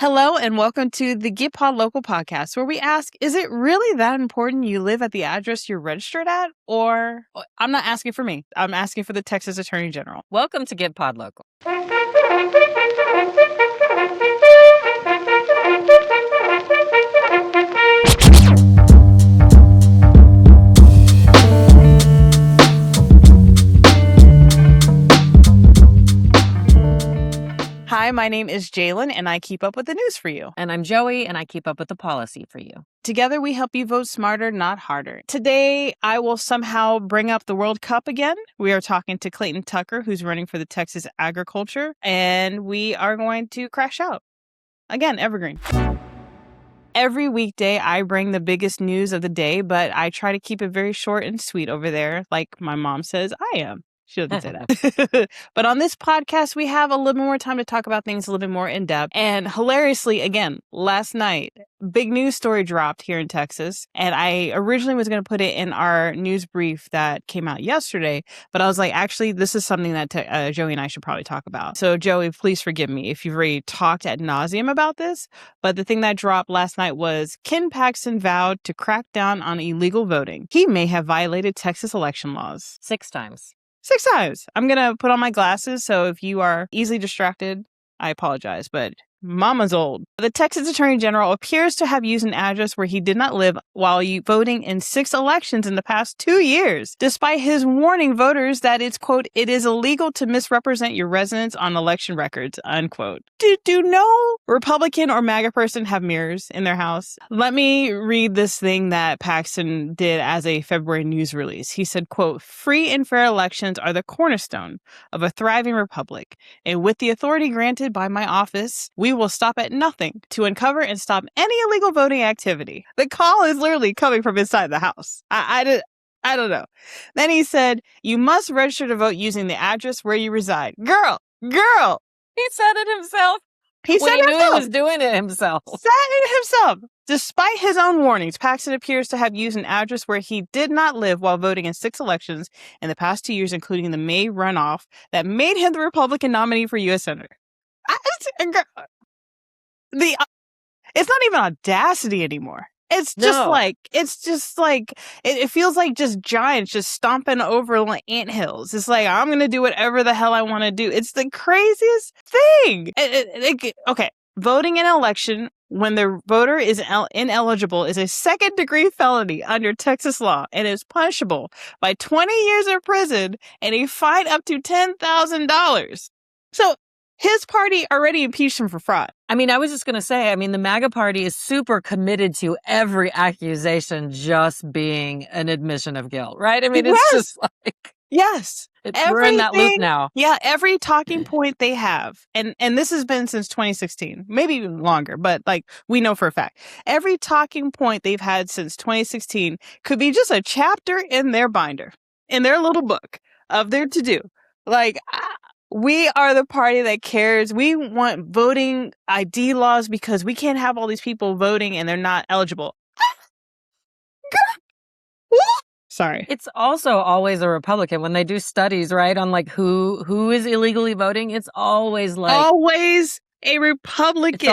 Hello and welcome to the GPL Local Podcast, where we ask, is it really that important you live at the address you're registered at? Or I'm not asking for me. I'm asking for the Texas Attorney General. Welcome to GPL Local. Hi, my name is Jalon, and I keep up with the news for you. And I'm Joey, and I keep up with the policy for you. Together, we help you vote smarter, not harder. Today, I will somehow bring up the World Cup again. We are talking to Clayton Tucker, who's running for the Texas Agriculture, and we are going to crash out. Again, Evergreen. Every weekday, I bring the biggest news of the day, but I try to keep it very short and sweet over there, like my mom says I am. She doesn't say that. But on this podcast, we have a little more time to talk about things a little bit more in depth. And hilariously, again, last night, big news story dropped here in Texas. And I originally was going to put it in our news brief that came out yesterday. But I was like, actually, this is something that Joey and I should probably talk about. So Joey, please forgive me if you've already talked ad nauseum about this. But the thing that dropped last night was Ken Paxton vowed to crack down on illegal voting. He may have violated Texas election laws. 6 times. 6 times. I'm going to put on my glasses, so if you are easily distracted, I apologize, but mama's old. The Texas Attorney General appears to have used an address where he did not live while voting in 6 elections in the past 2 years, despite his warning voters that it's, quote, it is illegal to misrepresent your residence on election records, unquote. Do no Republican or MAGA person have mirrors in their house? Let me read this thing that Paxton did as a February news release. He said, quote, free and fair elections are the cornerstone of a thriving republic, and with the authority granted by my office, we will stop at nothing to uncover and stop any illegal voting activity. The call is literally coming from inside the house. I don't know. Then he said, you must register to vote using the address where you reside. Girl. He said it himself. He said he knew he was doing it himself. Said it himself. Despite his own warnings, Paxton appears to have used an address where he did not live while voting in 6 elections in the past 2 years, including the May runoff that made him the Republican nominee for U.S. Senator. It's not even audacity anymore. It's just like it feels like just giants just stomping over like anthills. It's like, I'm gonna do whatever the hell I want to do. It's the craziest thing. Okay, voting in an election when the voter is ineligible is a second-degree felony under Texas law and is punishable by 20 years in prison and a fine up to $10,000. So his party already impeached him for fraud. I mean, I was just going to say, the MAGA party is super committed to every accusation just being an admission of guilt, right? I mean, it's just like... Yes. We're in that loop now. Yeah, every talking point they have, and this has been since 2016, maybe even longer, but like we know for a fact, every talking point they've had since 2016 could be just a chapter in their binder, in their little book of their to-do. Like... we are the party that cares. We want voting ID laws because we can't have all these people voting and they're not eligible. Sorry. It's also always a Republican when they do studies, right? On like who is illegally voting. It's always like always a Republican.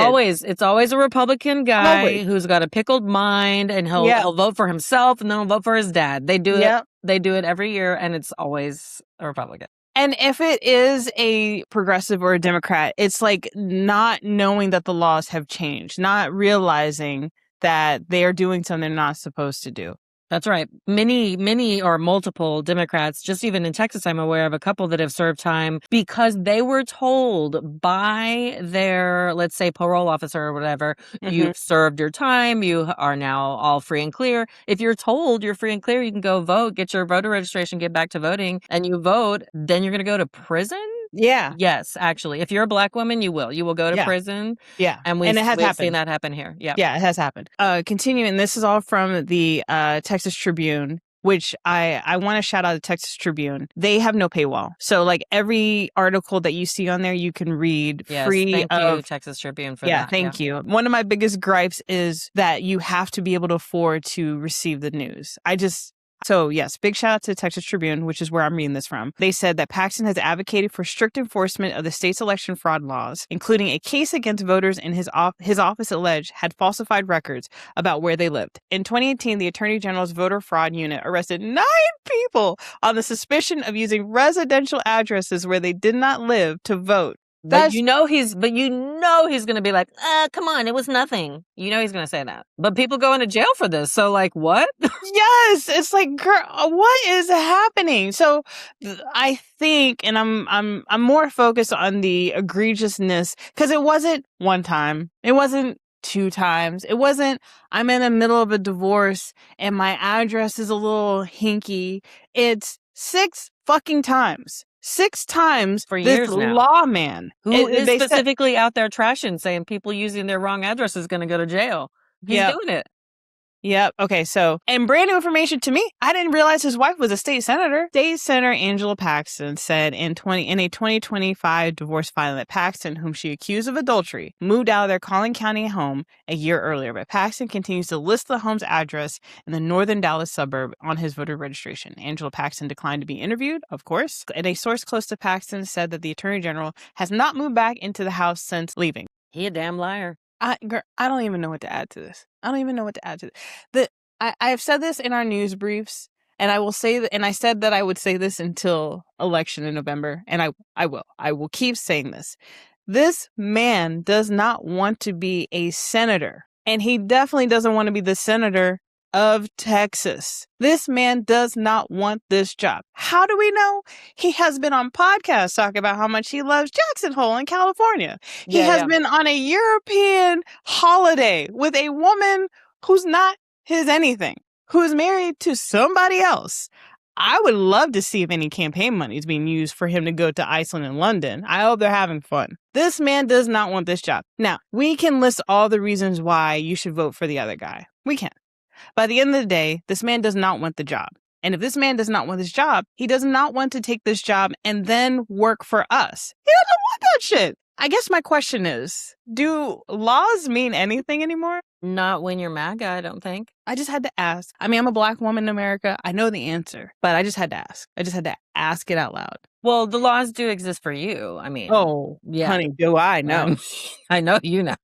It's always a Republican guy who's got a pickled mind, and he'll vote for himself and then he'll vote for his dad. They do it. They do it every year, and it's always a Republican. And if it is a progressive or a Democrat, it's like not knowing that the laws have changed, not realizing that they are doing something they're not supposed to do. That's right. Many or multiple Democrats, just even in Texas, I'm aware of a couple that have served time because they were told by their, let's say, parole officer or whatever, you've served your time, you are now all free and clear. If you're told you're free and clear, you can go vote, get your voter registration, get back to voting, and you vote, then you're going to go to prison? Yeah. Yes, actually. If you're a Black woman, you will. You will go to prison. Yeah. And we've seen that happen here. Yeah. Yeah, it has happened. Continuing, this is all from the Texas Tribune, which I want to shout out the Texas Tribune. They have no paywall. So like every article that you see on there, you can read free. Thank you, Texas Tribune, for that. Yeah, thank you. One of my biggest gripes is that you have to be able to afford to receive the news. So yes, big shout out to the Texas Tribune, which is where I'm reading this from. They said that Paxton has advocated for strict enforcement of the state's election fraud laws, including a case against voters in his office alleged had falsified records about where they lived. In 2018, the Attorney General's voter fraud unit arrested 9 people on the suspicion of using residential addresses where they did not live to vote. But you know he's going to be like, come on, it was nothing. You know he's going to say that. But people go into jail for this. So like, what? Yes, it's like, girl, what is happening? So I think, and I'm more focused on the egregiousness, because it wasn't one time. It wasn't 2 times. It wasn't, I'm in the middle of a divorce and my address is a little hinky. It's 6 fucking times. 6 times for years this now. Lawman who is specifically out there trashing, saying people using their wrong address is going to go to jail. He's doing it. Yep. Okay. So, and brand new information to me, I didn't realize his wife was a state senator. State Senator Angela Paxton said in a 2025 divorce filing that Paxton, whom she accused of adultery, moved out of their Collin County home a year earlier. But Paxton continues to list the home's address in the northern Dallas suburb on his voter registration. Angela Paxton declined to be interviewed, of course. And a source close to Paxton said that the Attorney General has not moved back into the house since leaving. He a damn liar. I don't even know what to add to this. I have said this in our news briefs, and I will say that, and I said that I would say this until election in November, and I will. I will keep saying this. This man does not want to be a senator, and he definitely doesn't want to be the senator of Texas. This man does not want this job. How do we know? He has been on podcasts talking about how much he loves Jackson Hole in California. He has been on a European holiday with a woman who's not his anything, who is married to somebody else. I would love to see if any campaign money is being used for him to go to Iceland and London. I hope they're having fun. This man does not want this job. Now, we can list all the reasons why you should vote for the other guy. We can. By the end of the day, this man does not want the job. And if this man does not want this job, he does not want to take this job and then work for us. He doesn't want that shit. I guess my question is, do laws mean anything anymore? Not when you're MAGA, I don't think. I just had to ask. I mean, I'm a black woman in America. I know the answer, but I just had to ask. I just had to ask it out loud. Well, the laws do exist for you. I mean, honey, do I know? I know you know.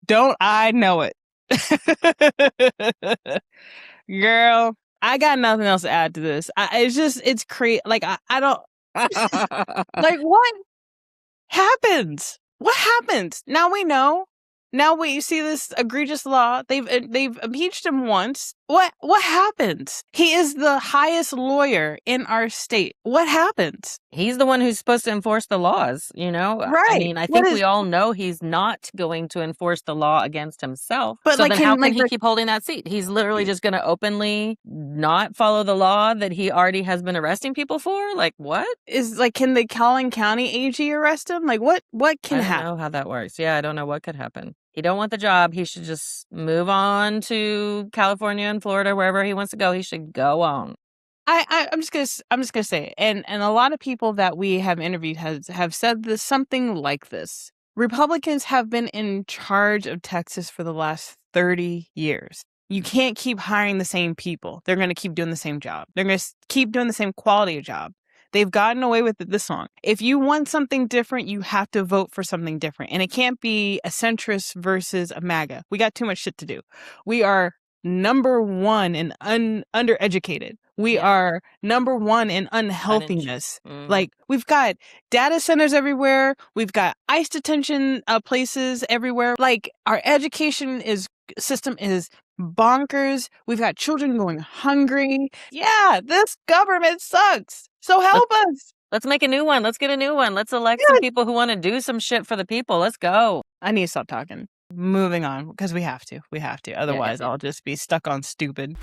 Don't I know it? Girl, I got nothing else to add to this. It's crazy. Like, I don't, like, what happens? What happens? Now we know. Now you see this egregious law. They've impeached him once. What happens? He is the highest lawyer in our state. What happens? He's the one who's supposed to enforce the laws, you know? Right. I mean, I think we all know he's not going to enforce the law against himself. But so then how can he keep holding that seat? He's literally just going to openly not follow the law that he already has been arresting people for? Like, what? Can the Collin County AG arrest him? Like, what can happen? I don't know how that works. Yeah, I don't know what could happen. He don't want the job. He should just move on to California and Florida, wherever he wants to go. He should go on. I'm just gonna say, and a lot of people that we have interviewed have said this, something like this. Republicans have been in charge of Texas for the last 30 years. You can't keep hiring the same people. They're going to keep doing the same job. They're going to keep doing the same quality of job. They've gotten away with it this long. If you want something different, you have to vote for something different. And it can't be a centrist versus a MAGA. We got too much shit to do. We are number one in undereducated. We are number one in unhealthiness. Like, we've got data centers everywhere. We've got ICE detention places everywhere. Like, our education system is bonkers. We've got children going hungry. Yeah, this government sucks. So help us. Let's make a new one. Let's get a new one. Let's elect some people who want to do some shit for the people. Let's go. I need to stop talking. Moving on, because we have to. Otherwise, I'll just be stuck on stupid.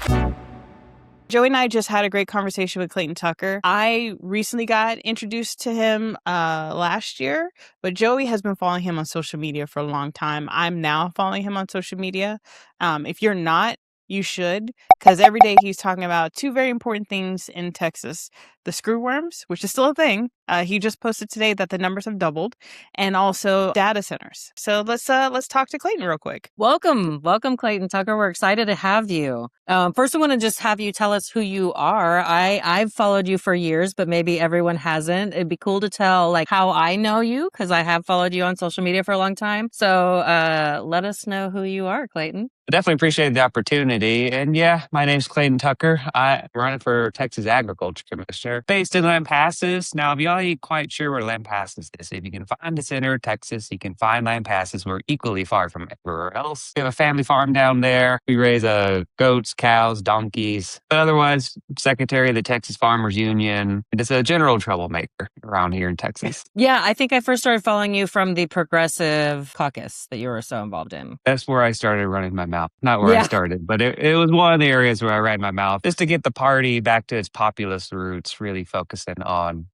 Joey and I just had a great conversation with Clayton Tucker. I recently got introduced to him last year, but Joey has been following him on social media for a long time. I'm now following him on social media. If you're not, You should, because every day he's talking about two very important things in Texas: the screw worms, which is still a thing. He just posted today that the numbers have doubled, and also data centers. So let's talk to Clayton real quick. Welcome, Clayton Tucker. We're excited to have you. First, I want to just have you tell us who you are. I've followed you for years, but maybe everyone hasn't. It'd be cool to tell like how I know you, because I have followed you on social media for a long time. So let us know who you are, Clayton. I definitely appreciate the opportunity. And yeah, my name's Clayton Tucker. I'm running for Texas Agriculture Commissioner based in Lampasas. Now, if y'all ain't quite sure where Lampasas is, if you can find the center of Texas, you can find Lampasas. We're equally far from everywhere else. We have a family farm down there. We raise goats, cows, donkeys. But otherwise, secretary of the Texas Farmers Union. It's a general troublemaker around here in Texas. Yeah, I think I first started following you from the Progressive Caucus that you were so involved in. That's where I started running my mouth. Not where I started, but it was one of the areas where I ran my mouth just to get the party back to its populist roots, really focusing on,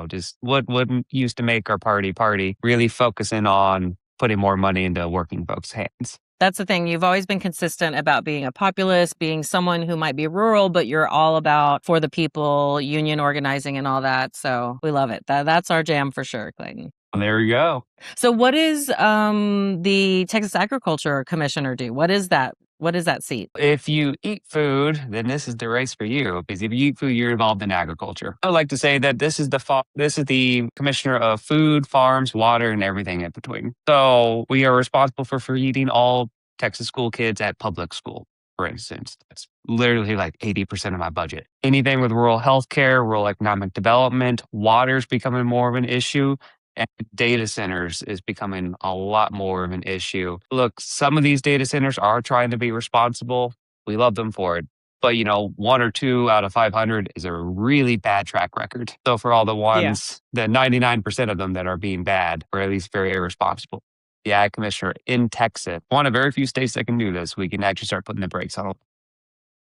just what used to make our party, really focusing on putting more money into working folks' hands. That's the thing. You've always been consistent about being a populist, being someone who might be rural, but you're all about for the people, union organizing and all that. So we love it. That's our jam for sure, Clayton. Well, there you go. So what is the Texas Agriculture Commissioner do? What is that? What is that seat? If you eat food, then this is the race for you. Because if you eat food, you're involved in agriculture. I would like to say that this is the commissioner of food, farms, water, and everything in between. So we are responsible for feeding all Texas school kids at public school, for instance. That's literally like 80% of my budget. Anything with rural healthcare, rural economic development, water's becoming more of an issue. And data centers is becoming a lot more of an issue. Look, some of these data centers are trying to be responsible. We love them for it. But, 1 or 2 out of 500 is a really bad track record. So for all the ones, the 99% of them that are being bad, or at least very irresponsible, the ag commissioner in Texas, one of very few states that can do this, we can actually start putting the brakes on them.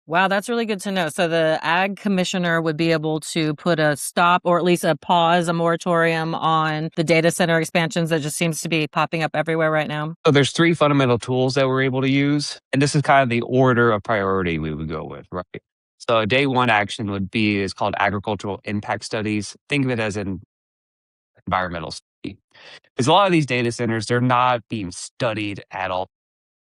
Wow, that's really good to know. So the ag commissioner would be able to put a stop or at least a pause, a moratorium on the data center expansions that just seems to be popping up everywhere right now. So there's 3 fundamental tools that we're able to use. And this is kind of the order of priority we would go with, right? So a day one action is called agricultural impact studies. Think of it as an environmental study. Because a lot of these data centers, they're not being studied at all.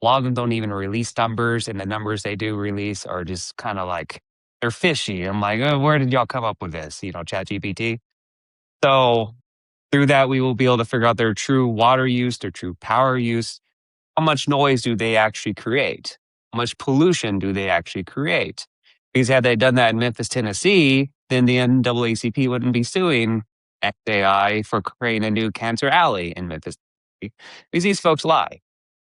A lot of them don't even release numbers, and the numbers they do release are just kind of like, they're fishy. I'm like, oh, where did y'all come up with this? ChatGPT. So through that, we will be able to figure out their true water use, their true power use. How much noise do they actually create? How much pollution do they actually create? Because had they done that in Memphis, Tennessee, then the NAACP wouldn't be suing XAI for creating a new cancer alley in Memphis, Tennessee. Because these folks lie.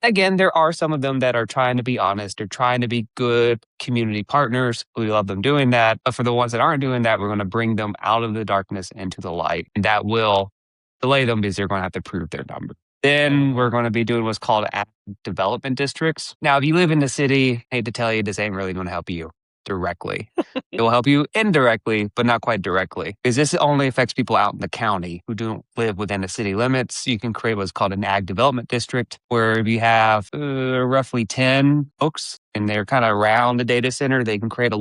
Again, there are some of them that are trying to be honest. They're trying to be good community partners. We love them doing that. But for the ones that aren't doing that, we're going to bring them out of the darkness into the light. And that will delay them because they're going to have to prove their number. Then we're going to be doing what's called active development districts. Now, if you live in the city, I hate to tell you, this ain't really going to help you directly. It will help you indirectly, but not quite directly. Because this only affects people out in the county who don't live within the city limits. You can create what's called an ag development district, where if you have roughly 10 folks and they're kind of around the data center, they can create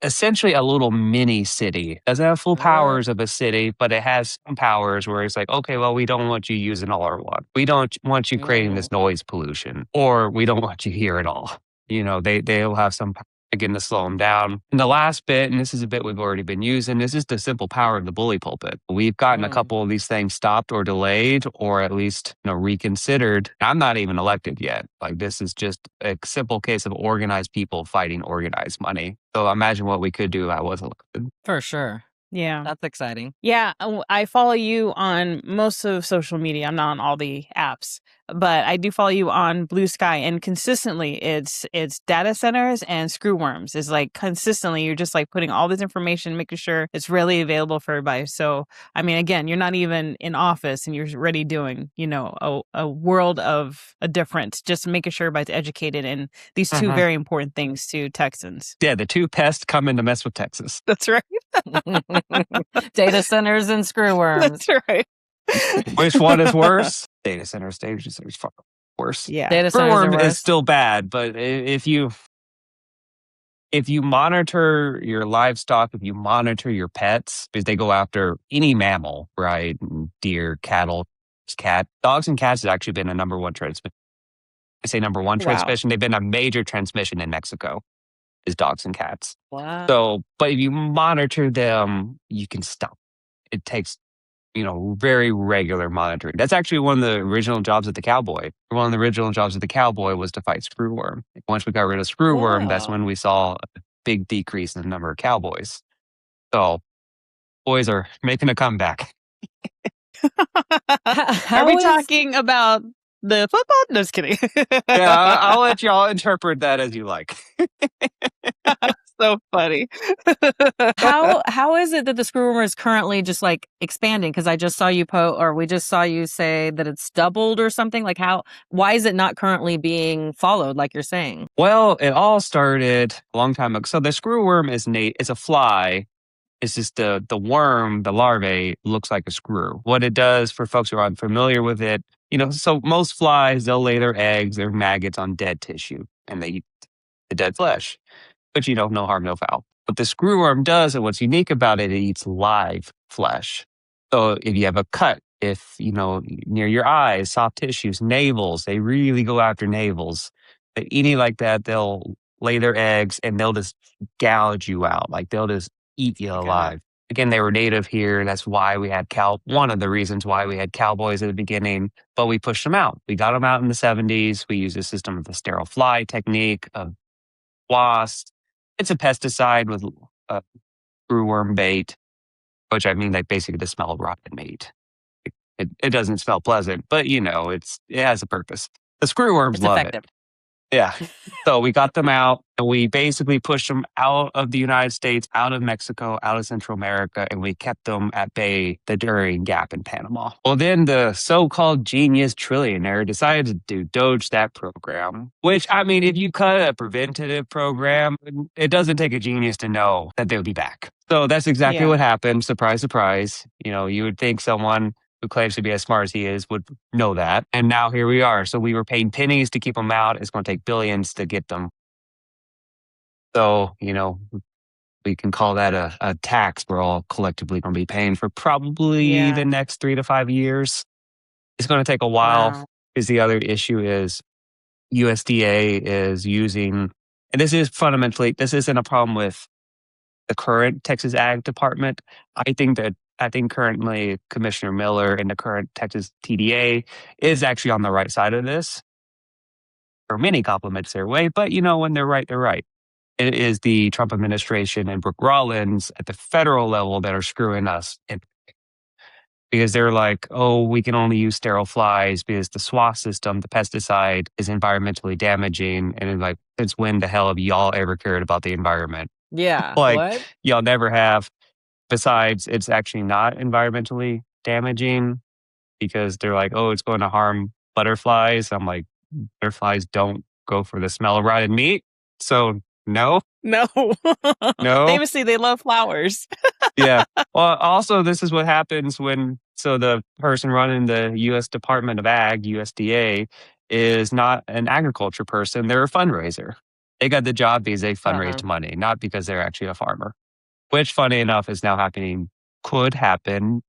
essentially a little mini city. It doesn't have full powers of a city, but it has some powers where it's like, okay, well, we don't want you using all our water. We don't want you creating this noise pollution, or we don't want you here at all. They'll have some power. Again, to slow them down. And the last bit, and this is a bit we've already been using, this is the simple power of the bully pulpit. We've gotten a couple of these things stopped or delayed, or at least reconsidered. I'm not even elected yet. Like, this is just a simple case of organized people fighting organized money. So imagine what we could do if I was elected. For sure. Yeah. That's exciting. Yeah. I follow you on most of social media. I'm not on all the apps, but I do follow you on Blue Sky, and consistently it's data centers and screw worms. It's like consistently you're just like putting all this information, making sure it's really available for everybody. So, I mean, again, you're not even in office and you're already doing, a world of a difference, just making sure everybody's educated in these two very important things to Texans. Yeah, the two pests coming to mess with Texas. That's right. Data centers and screw worms. That's right. Which one is worse? Data centers far worse. Yeah. Data Screw centers are worm worse. is still bad, but if you if you monitor your livestock, if you monitor your pets, because they go after any mammal, right? Deer, cattle, dogs and cats has actually been a number one transmission. I say number one Wow. transmission. They've been a major transmission in Mexico is dogs and cats. Wow. So, but if you monitor them, you can stop. It takes, very regular monitoring. That's actually one of the original jobs of the cowboy. One of the original jobs of the cowboy was to fight screwworm. Once we got rid of screwworm, that's when we saw a big decrease in the number of cowboys. So, boys are making a comeback. Are we talking about the football? No, just kidding. Yeah, I'll let y'all interpret that as you like. So funny. How is it that the screwworm is currently just like expanding? Because I just saw you we just saw you say that it's doubled or something. Like why is it not currently being followed like you're saying? Well, it all started a long time ago. So the screwworm is a fly. It's just the worm, the larvae, looks like a screw. What it does, for folks who are unfamiliar with it, so most flies, they'll lay their eggs, their maggots on dead tissue, and they eat the dead flesh. But no harm, no foul. What the screwworm does, and what's unique about it, it eats live flesh. So if you have a cut, if, near your eyes, soft tissues, navels, they really go after navels. But any like that, they'll lay their eggs and they'll just gouge you out. Like they'll just eat you alive. Again, they were native here. That's why we had one of the reasons why we had cowboys at the beginning, but we pushed them out. We got them out in the 70s. We used a system of the sterile fly technique of wasps. It's a pesticide with screwworm bait, which I mean, like basically the smell of rotten meat. It doesn't smell pleasant, but it has a purpose. The screwworms love it. Yeah. So we got them out and we basically pushed them out of the United States, out of Mexico, out of Central America, and we kept them at bay the Darien Gap in Panama. Well, then the so-called genius trillionaire decided to doge that program, which, I mean, if you cut a preventative program, it doesn't take a genius to know that they'll be back. So that's exactly what happened. Surprise, surprise. You would think someone who claims to be as smart as he is would know that. And now here we are. So we were paying pennies to keep them out. It's going to take billions to get them. So, we can call that a tax we're all collectively going to be paying for probably the next 3 to 5 years. It's going to take a while because the other issue is USDA is using, and this isn't a problem with the current Texas Ag Department. I think currently Commissioner Miller and the current Texas TDA is actually on the right side of this. For many compliments their way, but when they're right, they're right. It is the Trump administration and Brooke Rollins at the federal level that are screwing us in. Because they're like, oh, we can only use sterile flies because the SWAT system, the pesticide, is environmentally damaging. And it's like, since when the hell have y'all ever cared about the environment? Yeah. What? Y'all never have. Besides, it's actually not environmentally damaging because they're like, oh, it's going to harm butterflies. I'm like, butterflies don't go for the smell of rotted meat. So no. No. Famously, they love flowers. Yeah. Well, also, this is what happens so the person running the U.S. Department of Ag, USDA, is not an agriculture person. They're a fundraiser. They got the job because they fundraised money, not because they're actually a farmer. Which, funny enough, is now could happen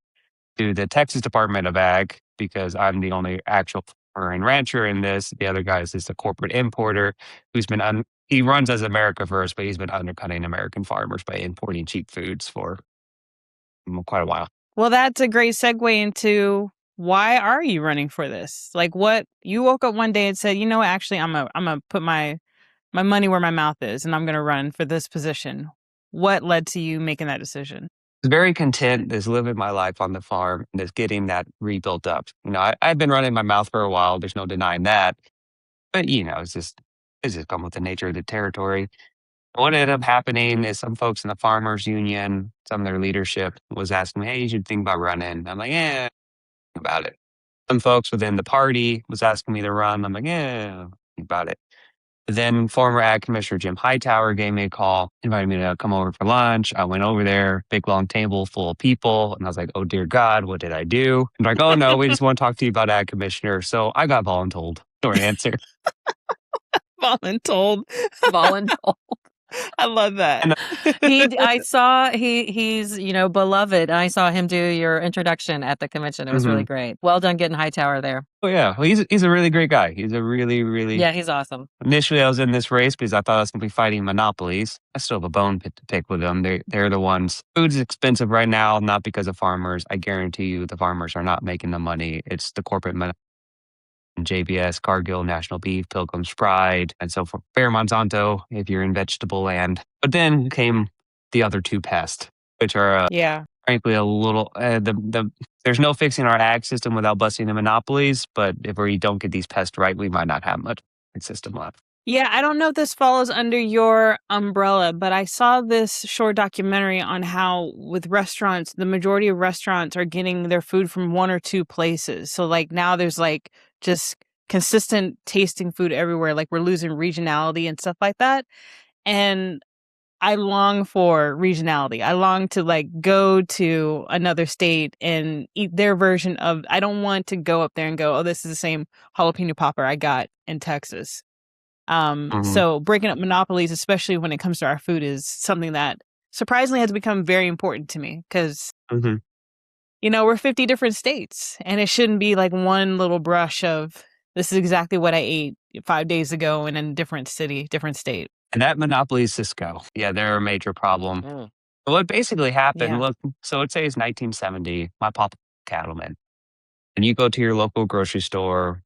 to the Texas Department of Ag because I'm the only actual farmer and rancher in this. The other guy is just a corporate importer who's been, he runs as America First, but he's been undercutting American farmers by importing cheap foods for quite a while. Well, that's a great segue into why are you running for this? Like what, you woke up one day and said, actually, I'm gonna put my money where my mouth is and I'm going to run for this position. What led to you making that decision? I was very content just living my life on the farm and just getting that rebuilt up. I've been running my mouth for a while. There's no denying that. But, it's just come with the nature of the territory. What ended up happening is some folks in the farmers union, some of their leadership was asking me, hey, you should think about running. I'm like, yeah, think about it. Some folks within the party was asking me to run. I'm like, yeah, think about it. Then former Ag Commissioner Jim Hightower gave me a call, invited me to come over for lunch. I went over there, big long table full of people. And I was like, oh, dear God, what did I do? And they're like, oh, no, we just want to talk to you about Ag Commissioner. So I got voluntold. Short answer. Voluntold. Voluntold. I love that. And I saw he's beloved. I saw him do your introduction at the convention. It was really great. Well done getting Hightower there. oh yeah, well, he's a really great guy. He's a really, really. Yeah, he's awesome. Initially, I was in this race because I thought I was going to be fighting monopolies. I still have a bone to pick with them. They're the ones. Food's expensive right now, not because of farmers. I guarantee you, the farmers are not making the money. It's the corporate money. JBS, Cargill, National Beef, Pilgrim's Pride, and so forth. Fair Monsanto, if you're in vegetable land. But then came the other two pests, which are Yeah. frankly a little. There's no fixing our ag system without busting the monopolies. But if we don't get these pests right, we might not have much system left. Yeah, I don't know if this falls under your umbrella, but I saw this short documentary on how with restaurants, the majority of restaurants are getting their food from one or two places. So like now there's like just consistent tasting food everywhere. Like we're losing regionality and stuff like that. And I long for regionality. I long to like go to another state and eat their version of, I don't want to go up there and go, oh, this is the same jalapeno popper I got in Texas. So breaking up monopolies, especially when it comes to our food, is something that surprisingly has become very important to me because, we're 50 different states and it shouldn't be like one little brush of this is exactly what I ate 5 days ago in a different city, different state. And that monopoly is Cisco. Yeah, they're a major problem. What basically happened, look, so let's say it's 1970, my papa cattleman. And you go to your local grocery store,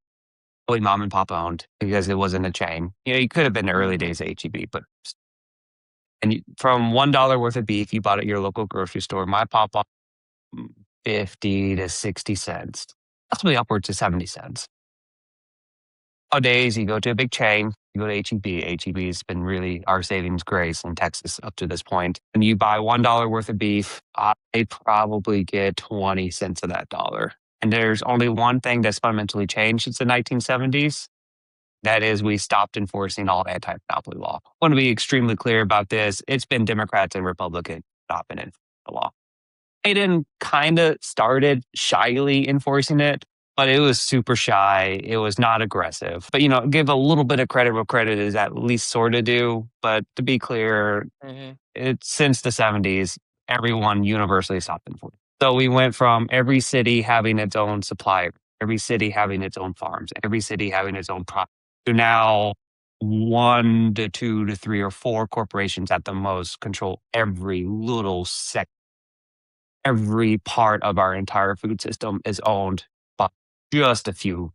probably mom and pop owned because it wasn't a chain. You could have been the early days of HEB, but from $1 worth of beef you bought at your local grocery store, my pop 50 to 60 cents, possibly upwards to 70 cents. Nowadays, you go to a big chain, you go to HEB. HEB has been really our savings grace in Texas up to this point. And you buy $1 worth of beef, I probably get 20 cents of that dollar. And there's only one thing that's fundamentally changed since the 1970s. That is, we stopped enforcing all anti-monopoly law. I want to be extremely clear about this. It's been Democrats and Republicans not been enforcing the law. Biden kind of started shyly enforcing it, but it was super shy. It was not aggressive. But, give a little bit of credit where credit is at least sort of due. But to be clear, it's since the 70s, everyone universally stopped enforcing. So we went from every city having its own supplier, every city having its own farms, every city having its own product, to now 1 to 2 to 3 or 4 corporations at the most control every little sector. Every part of our entire food system is owned by just a few,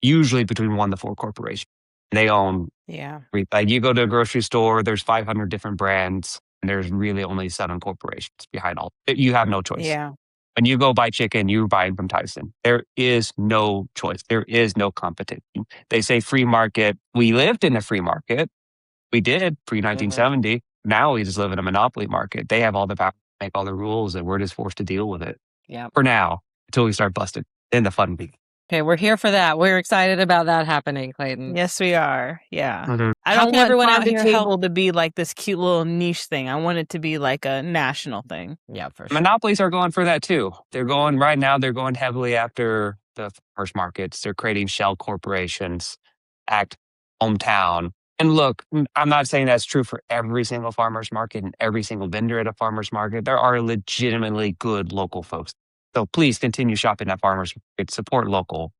usually between 1 to 4 corporations. They own, like you go to a grocery store, there's 500 different brands, and there's really only 7 corporations behind all. You have no choice. Yeah. When you go buy chicken, you're buying from Tyson. There is no choice. There is no competition. They say free market. We lived in a free market. We did pre-1970. Now we just live in a monopoly market. They have all the power to make all the rules, and we're just forced to deal with it. Yeah. For now, until we start busting. Then the fun begins. Okay, we're here for that. We're excited about that happening, Clayton. Yes, we are. Yeah. How I don't can want everyone farm out to here table help? to be like this cute little niche thing. I want it to be like a national thing. Yeah, for sure. Monopolies are going for that too. They're going heavily after the farmers markets. They're creating shell corporations, act hometown. And look, I'm not saying that's true for every single farmer's market and every single vendor at a farmer's market. There are legitimately good local folks. So please continue shopping at farmers markets. Support local.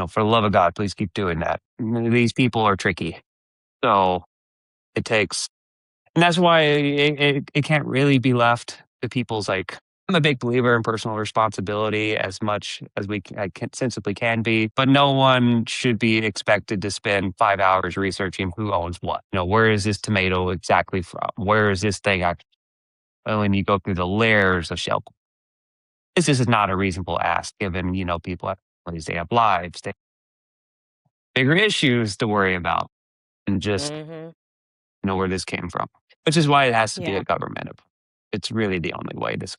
For the love of God, please keep doing that. These people are tricky. So it takes, and that's why it can't really be left to people's I'm a big believer in personal responsibility as much as I sensibly can be, but no one should be expected to spend 5 hours researching who owns what. Where is this tomato exactly from? Where is this thing actually? When you go through the layers of shell, this is not a reasonable ask given, people have families, they have lives, they have bigger issues to worry about and just where this came from, which is why it has to be a government. It's really the only way this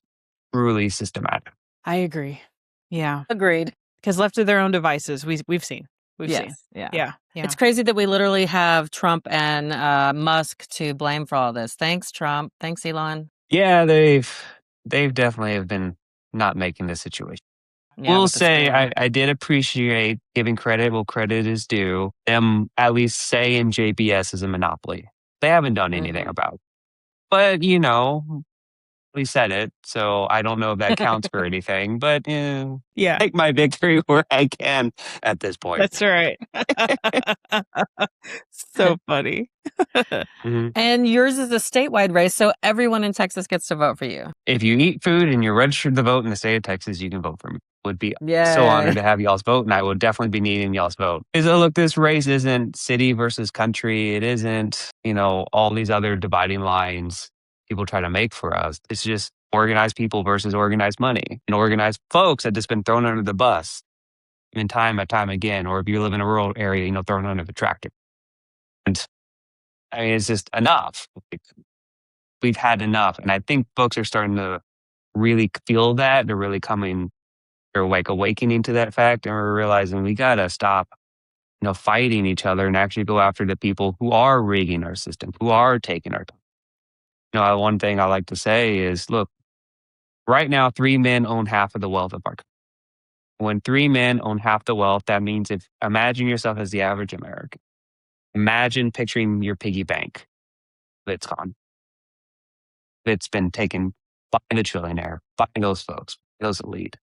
truly systematic. I agree. Yeah. Agreed. Because left to their own devices, we've seen. We've seen. Yeah. It's crazy that we literally have Trump and Musk to blame for all this. Thanks, Trump. Thanks, Elon. Yeah, they've definitely have been not making the situation. We'll say I did appreciate giving credit where credit is due. Them at least saying JBS is a monopoly. they haven't done anything about. But, we said it, so I don't know if that counts for anything, but, Yeah, take my victory where I can at this point. that's right. So funny. Mhm. And yours is a statewide race, so everyone in Texas gets to vote for you. If you eat food and you're registered to vote in the state of Texas, you can vote for me. Would be so honored Yay. to have y'all's vote, and I will definitely be needing y'all's vote. Because look, this race isn't city versus country. It isn't, all these other dividing lines people try to make for us. It's just organized people versus organized money and organized folks that just been thrown under the bus and time and time again. Or if you live in a rural area, thrown under the tractor. And I mean, it's just enough. Like, we've had enough. And I think folks are starting to really feel that. They're really coming, they're like awakening to that fact. And we're realizing we got to stop, fighting each other and actually go after the people who are rigging our system, who are taking our time. One thing I like to say is, look, right now, 3 men own half of the wealth of our country. When 3 men own half the wealth, that means if imagine yourself as the average American. Imagine picturing your piggy bank that's gone. It's been taken by the trillionaire, by those folks, those elite.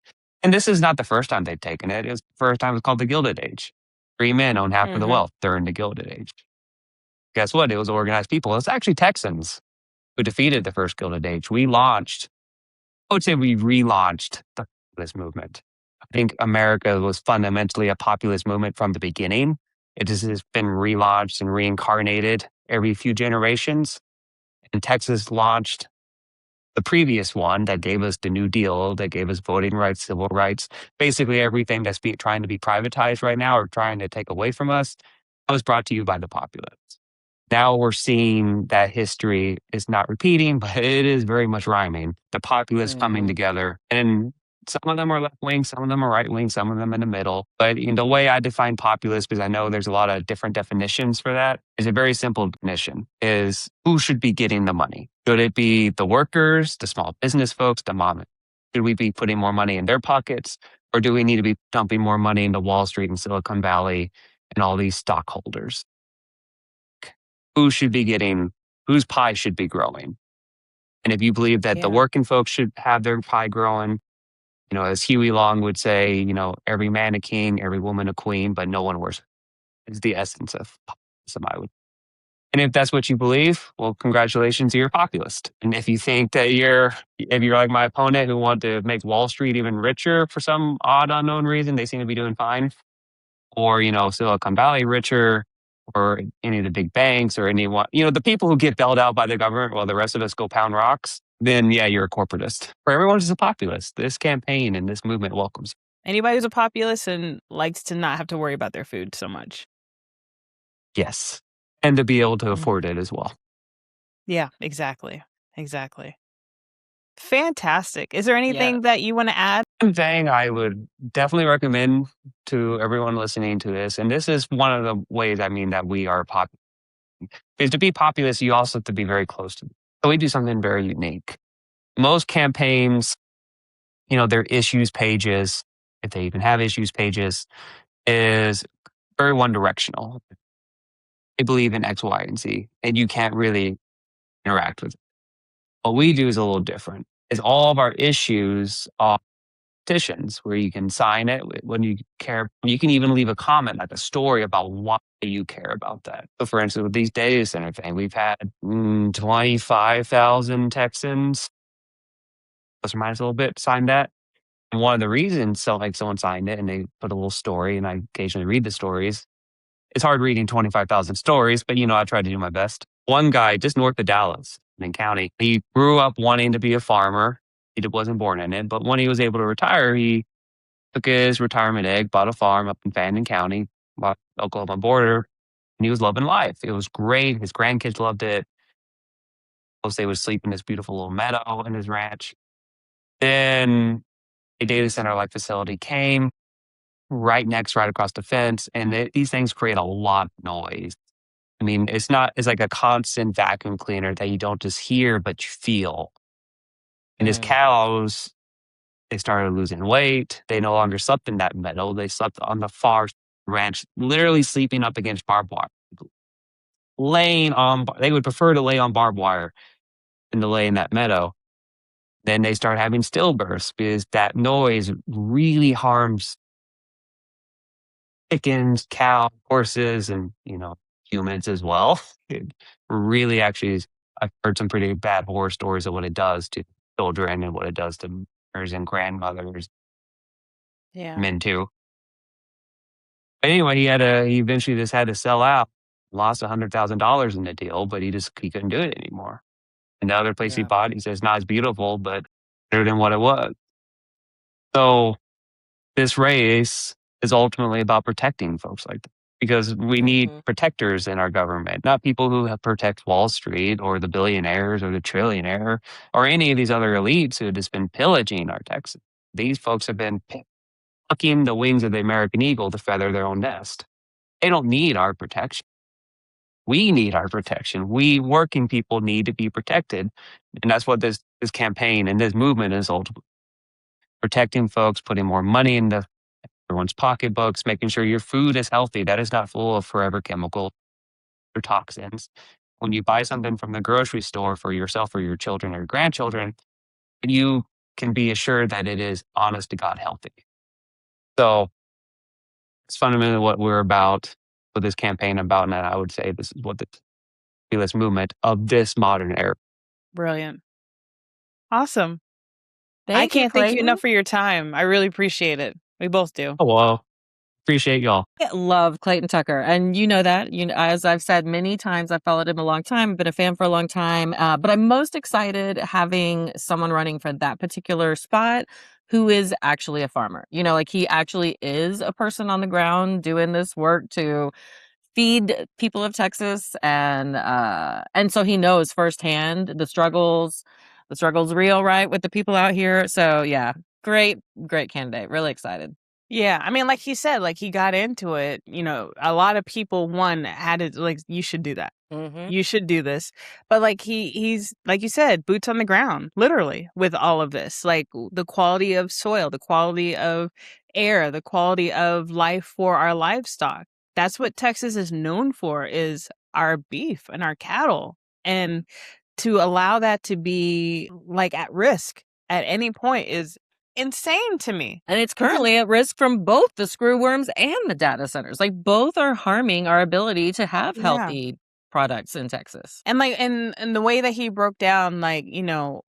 And this is not the first time they've taken it. It was the first time it was called the Gilded Age. 3 men own half of the wealth during the Gilded Age. Guess what? It was organized people. It's actually Texans who defeated the first Gilded Age. I would say we relaunched this movement. I think America was fundamentally a populist movement from the beginning. It just has been relaunched and reincarnated every few generations. And Texas launched the previous one that gave us the New Deal, that gave us voting rights, civil rights, basically everything that's trying to be privatized right now or trying to take away from us, that was brought to you by the populists. Now we're seeing that history is not repeating, but it is very much rhyming. The populists coming together, and some of them are left wing, some of them are right wing, some of them in the middle. But the way I define populist, because I know there's a lot of different definitions for that, is a very simple definition: is who should be getting the money? Should it be the workers, the small business folks, the mom? Should we be putting more money in their pockets, or do we need to be dumping more money into Wall Street and Silicon Valley and all these stockholders? Who should be getting, whose pie should be growing? And if you believe that the working folks should have their pie growing, as Huey Long would say, every man a king, every woman a queen, but no one worships. It's the essence of populism, I would. And if that's what you believe, well, congratulations, you're a populist. And if you think that if you're like my opponent who want to make Wall Street even richer for some odd unknown reason, they seem to be doing fine, or, Silicon Valley richer, or any of the big banks, or anyone, the people who get bailed out by the government while the rest of us go pound rocks, then yeah, you're a corporatist. For everyone who's a populist, this campaign and this movement welcomes. Anybody who's a populist and likes to not have to worry about their food so much. Yes. And to be able to afford it as well. Yeah, exactly. Exactly. Fantastic. Is there anything that you want to add? One thing I would definitely recommend to everyone listening to this, and this is one of the ways I mean that we are popular, is to be populist, you also have to be very close to them. So we do something very unique. Most campaigns, their issues pages, if they even have issues pages, is very one directional. They believe in X, Y, and Z, and you can't really interact with it. What we do is a little different. Is all of our issues are petitions where you can sign it when you care. You can even leave a comment, like a story about why you care about that. So, for instance, with these data center thing, we've had 25,000 Texans, plus or minus a little bit, sign that. And one of the reasons, someone signed it and they put a little story, and I occasionally read the stories. It's hard reading 25,000 stories, but I try to do my best. One guy just north of Dallas, in county, he grew up wanting to be a farmer. He wasn't born in it, but when he was able to retire, he took his retirement egg, bought a farm up in Fannin County, by the Oklahoma border, and he was loving life. It was great. His grandkids loved it. They would sleep in this beautiful little meadow in his ranch. Then a data center like facility came right across the fence, and these things create a lot of noise. I mean, it's like a constant vacuum cleaner that you don't just hear, but you feel. And his cows, they started losing weight. They no longer slept in that meadow. They slept on the far ranch, literally sleeping up against barbed wire. they would prefer to lay on barbed wire than to lay in that meadow. Then they start having stillbirths because that noise really harms chickens, cows, horses, and humans as well. It really actually, I've heard some pretty bad horror stories of what it does to children and what it does to mothers and grandmothers, Yeah. men too. But anyway, he eventually just had to sell out, lost $100,000 in the deal, but he couldn't do it anymore. And the other place he Yeah. bought, he says, not as beautiful, but better than what it was. So this race is ultimately about protecting folks like that because we need protectors in our government, not people who have protect Wall Street or the billionaires or the trillionaire or any of these other elites who have just been pillaging our Texas. These folks have been plucking the wings of the American eagle to feather their own nest. They don't need our protection. We need our protection. We working people need to be protected. And that's what this campaign and this movement is ultimately protecting folks, putting more money in everyone's pocketbooks, making sure your food is healthy, that is not full of forever chemicals or toxins. When you buy something from the grocery store for yourself or your children or your grandchildren, you can be assured that it is honest to God healthy. So it's fundamentally what we're about, what this campaign about, and I would say this is what the populist movement of this modern era. Brilliant. Awesome. I Thank you, can't thank you Clayton. enough for your time. I really appreciate it. We both do. Oh, well, appreciate y'all. I love Clayton Tucker, and you know that. As I've said many times, I've followed him a long time, been a fan for a long time. But I'm most excited having someone running for that particular spot who is actually a farmer. Like he actually is a person on the ground doing this work to feed people of Texas, and so he knows firsthand the struggles. The struggle's real, right, with the people out here. So yeah, great candidate. Really excited. Yeah, I mean, like he said, like he got into it. A lot of people had it like you should do that. You should do this. But like he's like you said, boots on the ground, literally, with all of this. Like the quality of soil, the quality of air, the quality of life for our livestock. That's what Texas is known for, is our beef and our cattle. And to allow that to be like at risk at any point is insane to me. And it's currently at risk from both the screwworms and the data centers. Like both are harming our ability to have healthy products in Texas. And like and the way that he broke down, like,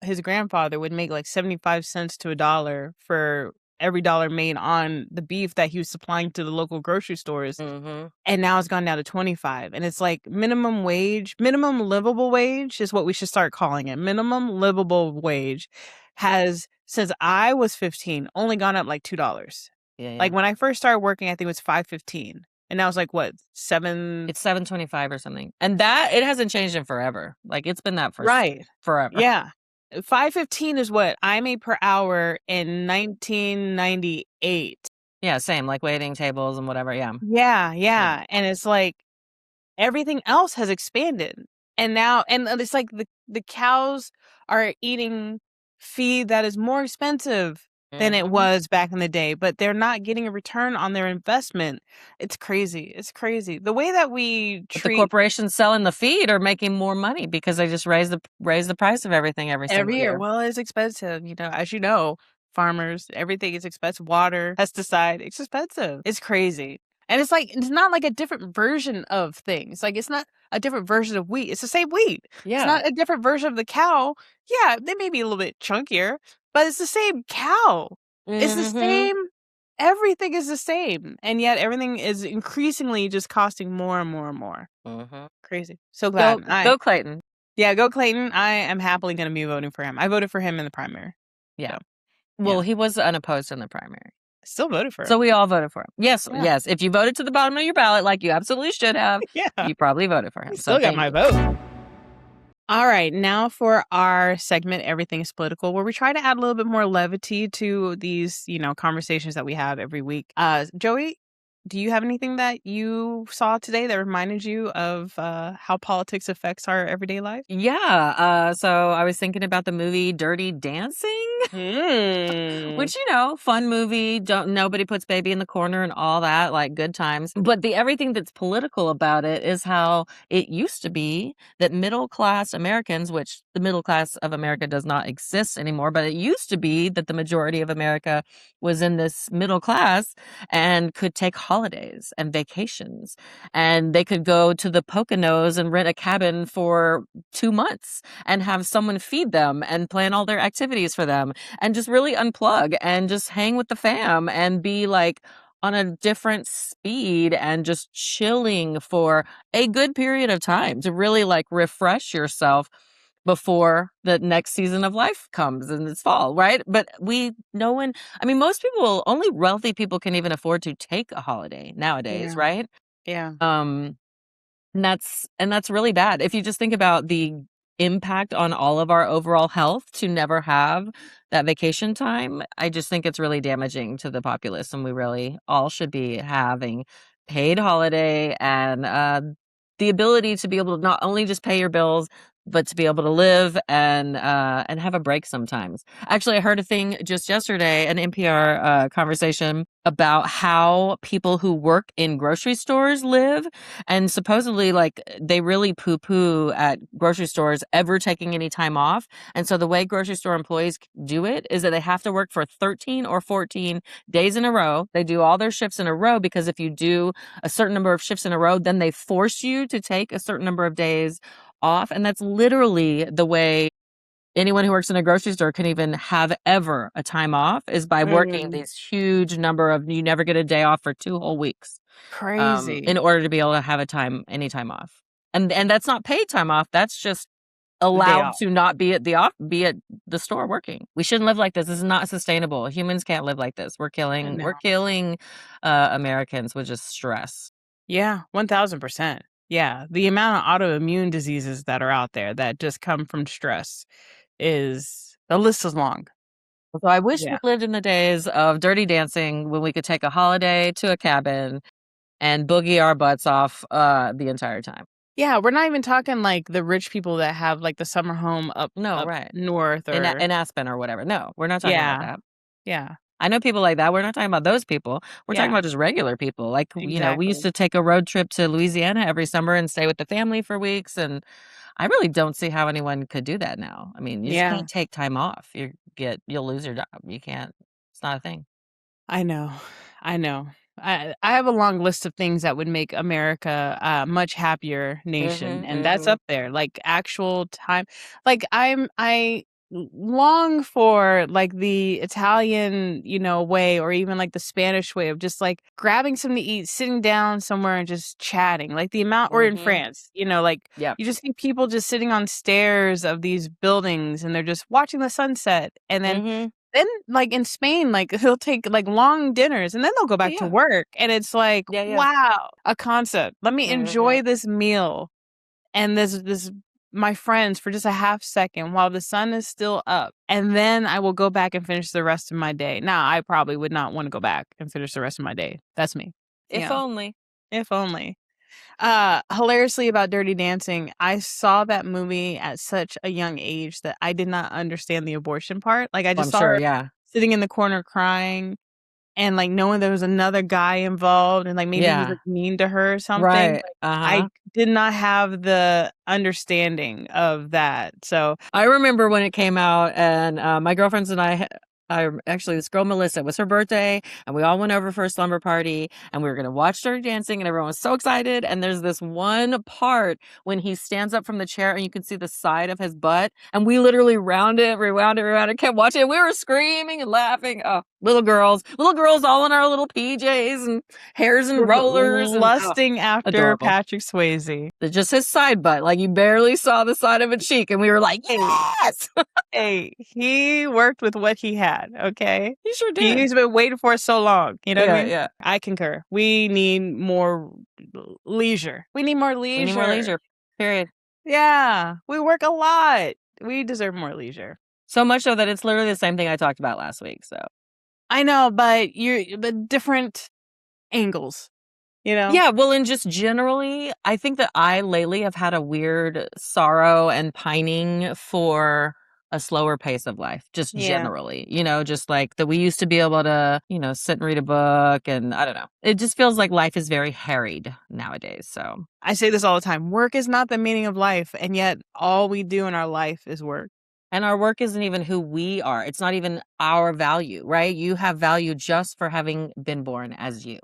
his grandfather would make like 75 cents to $1 for every dollar made on the beef that he was supplying to the local grocery stores. And now it's gone down to 25. And it's like minimum livable wage is what we should start calling it. Minimum livable wage has, since I was 15, only gone up like $2. Yeah. Like when I first started working, I think it was $5.15. And now it's like what, $7? It's $7.25 or something. And that it hasn't changed in forever. Like it's been that for forever. Yeah. $5.15 is what I made per hour in 1998. Yeah, same, like waiting tables and whatever. Yeah. And it's like everything else has expanded. And now, and it's like the cows are eating feed that is more expensive than it was back in the day, but they're not getting a return on their investment. It's crazy. The way that we treat the corporations selling the feed are making more money because they just raise the price of everything every single year. Well, it's expensive. As you know, farmers, everything is expensive. Water, pesticide, it's expensive. It's crazy. And it's like, it's not like a different version of things. Like, it's not a different version of wheat. It's the same wheat. Yeah. It's not a different version of the cow. Yeah, they may be a little bit chunkier, but it's the same cow. It's the same. Everything is the same. And yet everything is increasingly just costing more and more and more. Crazy. So glad. Go Clayton. Yeah, go Clayton. I am happily going to be voting for him. I voted for him in the primary. Yeah. So, well, he was unopposed in the primary. Still voted for him. So we all voted for him. Yes. If you voted to the bottom of your ballot, like you absolutely should have, you probably voted for him. Still got my vote. All right, now for our segment, Everything is Political, where we try to add a little bit more levity to these, conversations that we have every week. Joey, do you have anything that you saw today that reminded you of how politics affects our everyday life? Yeah. So I was thinking about the movie Dirty Dancing. Mm. Which, fun movie. Don't Nobody puts baby in the corner and all that, like good times. But the everything that's political about it is how it used to be that middle class Americans, which the middle class of America does not exist anymore, but it used to be that the majority of America was in this middle class and could take holidays and vacations, and they could go to the Poconos and rent a cabin for 2 months and have someone feed them and plan all their activities for them and just really unplug and just hang with the fam and be like on a different speed and just chilling for a good period of time to really like refresh yourself before the next season of life comes and it's fall, right? But no one, I mean, most people, only wealthy people can even afford to take a holiday nowadays, Yeah. right? Yeah. Um, and that's really bad. If you just think about the impact on all of our overall health to never have that vacation time, I just think it's really damaging to the populace, and we really all should be having paid holiday and the ability to be able to not only just pay your bills, but to be able to live and have a break sometimes. Actually, I heard a thing just yesterday, an NPR conversation about how people who work in grocery stores live, and supposedly, like, they really poo-poo at grocery stores ever taking any time off. And so the way grocery store employees do it is that they have to work for 13 or 14 days in a row. They do all their shifts in a row because if you do a certain number of shifts in a row, then they force you to take a certain number of days off. And that's literally the way anyone who works in a grocery store can even have ever a time off, is by working Mm. these huge number of, you never get a day off for 2 whole weeks in Crazy. order to be able to have any time off. And that's not paid time off. That's just The day allowed off. to not be at the store working. We shouldn't live like this. This is not sustainable. Humans can't live like this. We're killing No. we're killing Americans with just stress. Yeah, 1000%. Yeah, the amount of autoimmune diseases that are out there that just come from stress is the list is long. So I wish we Yeah. lived in the days of Dirty Dancing when we could take a holiday to a cabin and boogie our butts off the entire time. Yeah, we're not even talking like the rich people that have like the summer home up No, up right. north or In Aspen or whatever. No, we're not talking about yeah. that. Yeah, I know people like that. We're not talking about those people. We're talking yeah, about just regular people. Like, we used exactly. to take a road trip to Louisiana every summer and stay with the family for weeks. And I really don't see how anyone could do that now. I mean, you just Yeah, can't take time off. You'll lose your job. You can't. It's not a thing. I know. I know. I have a long list of things that would make America a much happier nation, and that's Mhm. up there. Like actual time, like I long for like the Italian, way, or even like the Spanish way of just like grabbing something to eat, sitting down somewhere and just chatting. Like the amount, or in Mhm. France, like Yep. you just see people just sitting on stairs of these buildings and they're just watching the sunset, and Mhm. then, like, in Spain, like, he'll take, like, long dinners, and then they'll go Oh back to yeah. work, and it's like, Yeah. Yeah. wow, a concept. Let me Mhm. enjoy this meal and this my friends for just a half second while the sun is still up, and then I will go back and finish the rest of my day. Now, I probably would not wanna go back and finish the rest of my day. That's me. If only. If only. Hilariously about Dirty Dancing, I saw that movie at such a young age that I did not understand the abortion part. Like, I Well, just I'm saw sure. her Yeah. sitting in the corner crying and, like, knowing there was another guy involved and, like, maybe he was, Yeah. like, mean to her or something. Right. Like, I Uh-huh. did not have the understanding of that. So I remember when it came out, and my girlfriends and actually, this girl Melissa, it was her birthday, and we all went over for a slumber party, and we were gonna watch Dirty Dancing, and everyone was so excited. And there's this one part when he stands up from the chair, and you can see the side of his butt, and we literally rewound it, kept watching it. We were screaming and laughing. Oh, little girls, all in our little PJs and hairs and just rollers, and lusting after adorable. Patrick Swayze. It's just his side butt, like you barely saw the side of a cheek, and we were like, Hey, yes. hey, he worked with what he had, okay? He sure did. He's been waiting for it so long, you know what I Yeah, mean? yeah. I concur. We need more leisure. We need more We need more leisure. leisure. Period. Yeah, we work a lot. We deserve more leisure. So much so that it's literally the same thing I talked about last week. So I know, but but different angles, you know? Yeah, well, and just generally, I think that I lately have had a weird sorrow and pining for a slower pace of life, just Yeah. generally, just like that we used to be able to, sit and read a book, and I don't know. It just feels like life is very harried nowadays. So I say this all the time. Work is not the meaning of life, and yet all we do in our life is work. And our work isn't even who we are. It's not even our value, right? You have value just for having been born as you.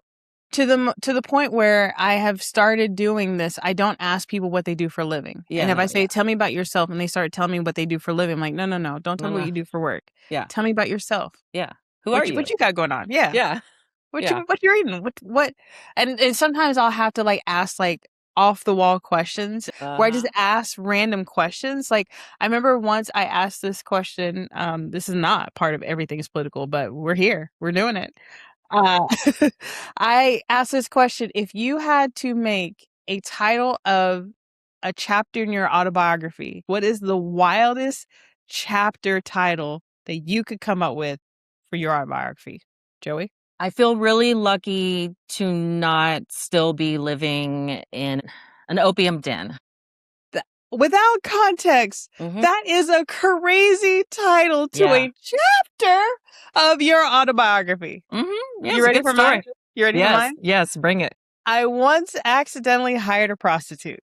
To the point where I have started doing this, I don't ask people what they do for a living. Yeah, and if no, I say, yeah. tell me about yourself, and they start telling me what they do for a living, I'm like, no. Don't tell me what you do for work. Yeah. Tell me about yourself. Yeah. Who are you? What you got going on? Yeah. Yeah. What Yeah. you're eating? What? And sometimes I'll have to like ask like off the wall questions where I just ask random questions. Like I remember once I asked this question. This is not part of Everything's Political, but we're here. We're doing it. I asked this question: if you had to make a title of a chapter in your autobiography, what is the wildest chapter title that you could come up with for your autobiography, Joey? I feel really lucky to not still be living in an opium den. Without context, that is a crazy title to a chapter of your autobiography. Yeah, You ready for mine? You ready for mine? Yes, bring it. I once accidentally hired a prostitute.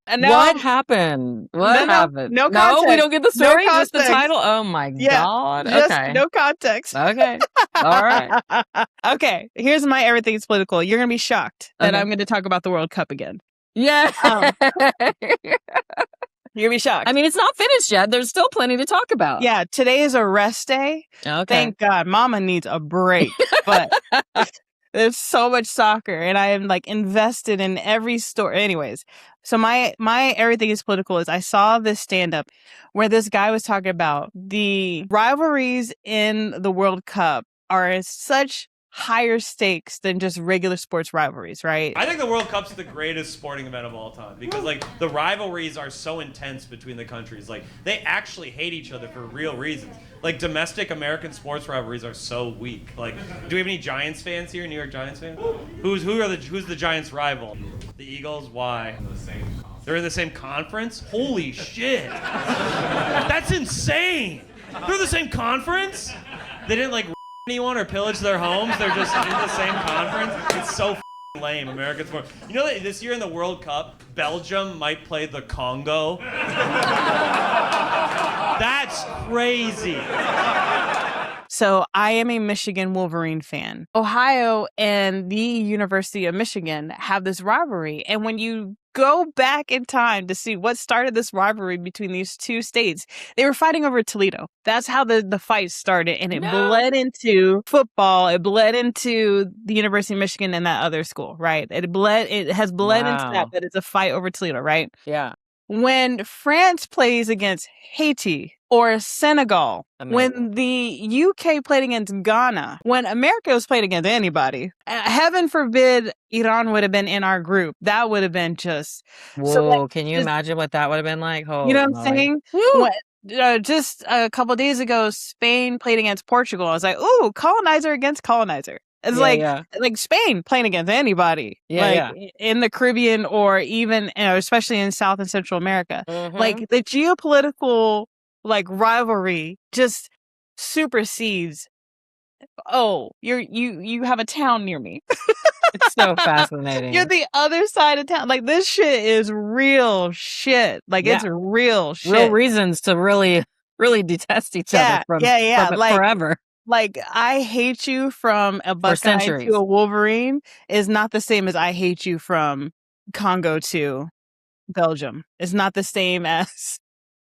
And now What happened? What happened? No context. No, we don't get the story, No just the title? Oh my God. Just Okay. no context. Okay. All right. Okay, here's my Everything's Political. You're going to be shocked that I'm going to talk about the World Cup again. Yeah. You're going to be shocked. I mean, it's not finished yet. There's still plenty to talk about. Yeah, today is a rest day. Okay. Thank God. Mama needs a break. But there's so much soccer, and I am like invested in every story. Anyways, so my Everything is Political is I saw this stand-up where this guy was talking about the rivalries in the World Cup are such higher stakes than just regular sports rivalries, right? I think the World Cup's the greatest sporting event of all time because like the rivalries are so intense between the countries. Like they actually hate each other for real reasons. Like domestic American sports rivalries are so weak. Like, do we have any Giants fans here? New York Giants fans? Who's the Giants' rival? The Eagles. Why? They're in the same conference. Holy shit! That's insane. They're in the same conference. They didn't like anyone or pillage their homes. They're just in the same conference. It's so lame. American sport. You know that this year in the World Cup, Belgium might play the Congo. That's crazy. So I am a Michigan Wolverine fan. Ohio and the University of Michigan have this rivalry. And when you go back in time to see what started this rivalry between these two states, they were fighting over Toledo. That's how the fight started. And it bled into football. It bled into the University of Michigan and that other school, right? It has bled into that it's a fight over Toledo, right? Yeah. When France plays against Haiti or Senegal, when the UK played against Ghana, when America was playing against anybody, heaven forbid Iran would have been in our group. That would have been just... Whoa, so like, can you imagine what that would have been like? You know what I'm saying? Just a couple days ago, Spain played against Portugal. I was like, ooh, colonizer against colonizer. It's like Spain playing against anybody, in the Caribbean or even, especially in South and Central America. Like the geopolitical rivalry just supersedes. Oh, you have a town near me. It's so fascinating. You're the other side of town. Like this shit is real shit. Like it's real shit. Real reasons to really, really detest each other from forever. Like, I hate you from a Buckeye to a Wolverine is not the same as I hate you from Congo to Belgium. It's not the same as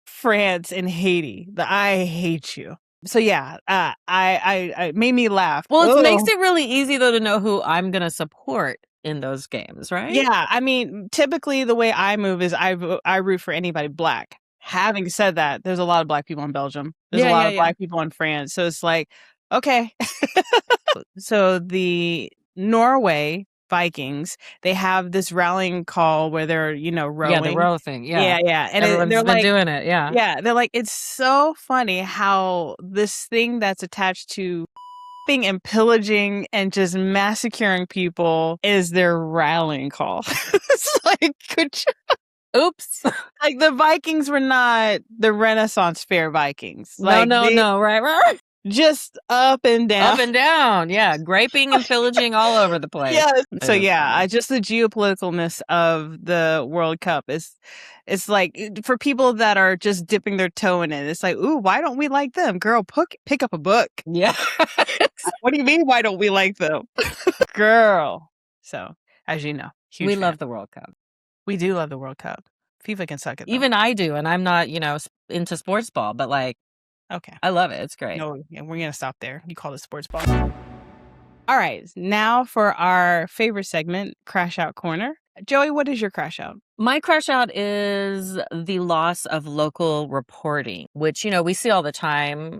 France and Haiti. I hate you. So yeah, I made me laugh. Well, it makes it really easy though to know who I'm gonna support in those games, right? Yeah, I mean, typically the way I move is I root for anybody black. Having said that, there's a lot of black people in Belgium. There's a lot of black people in France. So it's like, okay. So the Norway Vikings, they have this rallying call where they're, rowing. Yeah, the row thing. Yeah. Yeah. And everyone's they're been doing it. Yeah. Yeah. They're like, it's so funny how this thing that's attached to raping and pillaging and just massacring people is their rallying call. It's like, Oops. like the Vikings were not the Renaissance Fair Vikings. No, Like they right. just up and down. Up and down. Yeah. Graping and pillaging all over the place. Yes. So It is yeah, funny. just the geopoliticalness of the World Cup is, it's like for people that are just dipping their toe in it. It's like, ooh, why don't we like them, girl? Pick up a book. Yeah. What do you mean? Why don't we like them, girl? So as you know, huge We fan. love the World Cup. We do love the World Cup. FIFA can suck it. Though. Even I do, and I'm not, into sports ball, but like, okay, I love it. It's great. no, yeah, we're gonna stop there. You call it sports ball. All right, now for our favorite segment, Crash Out Corner. Joey, what is your crash out? My crash out is the loss of local reporting, which, we see all the time.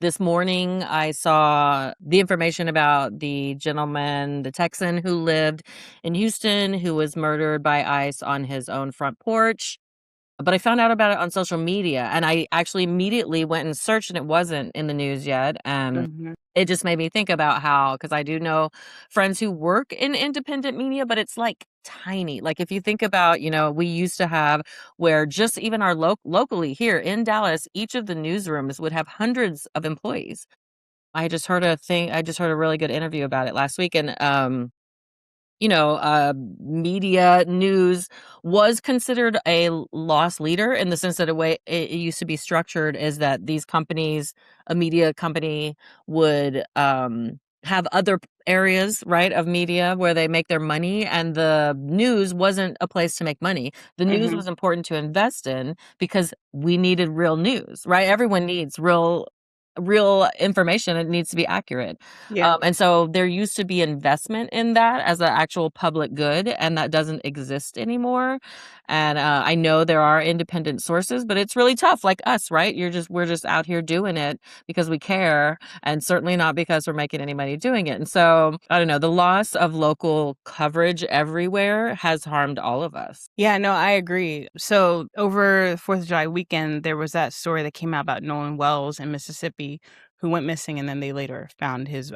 This morning, I saw the information about the gentleman, the Texan who lived in Houston, who was murdered by ICE on his own front porch. But I found out about it on social media, and I actually immediately went and searched, and it wasn't in the news yet. And it just made me think about how, because I do know friends who work in independent media, but it's like tiny. Like if you think about, we used to have where just even our locally here in Dallas, each of the newsrooms would have hundreds of employees. I just heard a really good interview about it last week, and media news was considered a loss leader in the sense that the way it used to be structured is that these companies, a media company would have other areas, right, of media where they make their money, and the news wasn't a place to make money. The news was important to invest in because we needed real news, right? Everyone needs real information. It needs to be accurate. Yeah. And so there used to be investment in that as an actual public good, and that doesn't exist anymore. And I know there are independent sources, but it's really tough, like us, right? We're just out here doing it because we care, and certainly not because we're making any money doing it. And so I don't know, the loss of local coverage everywhere has harmed all of us. Yeah, no, I agree. So over the 4th of July weekend, there was that story that came out about Nolan Wells in Mississippi who went missing, and then they later found his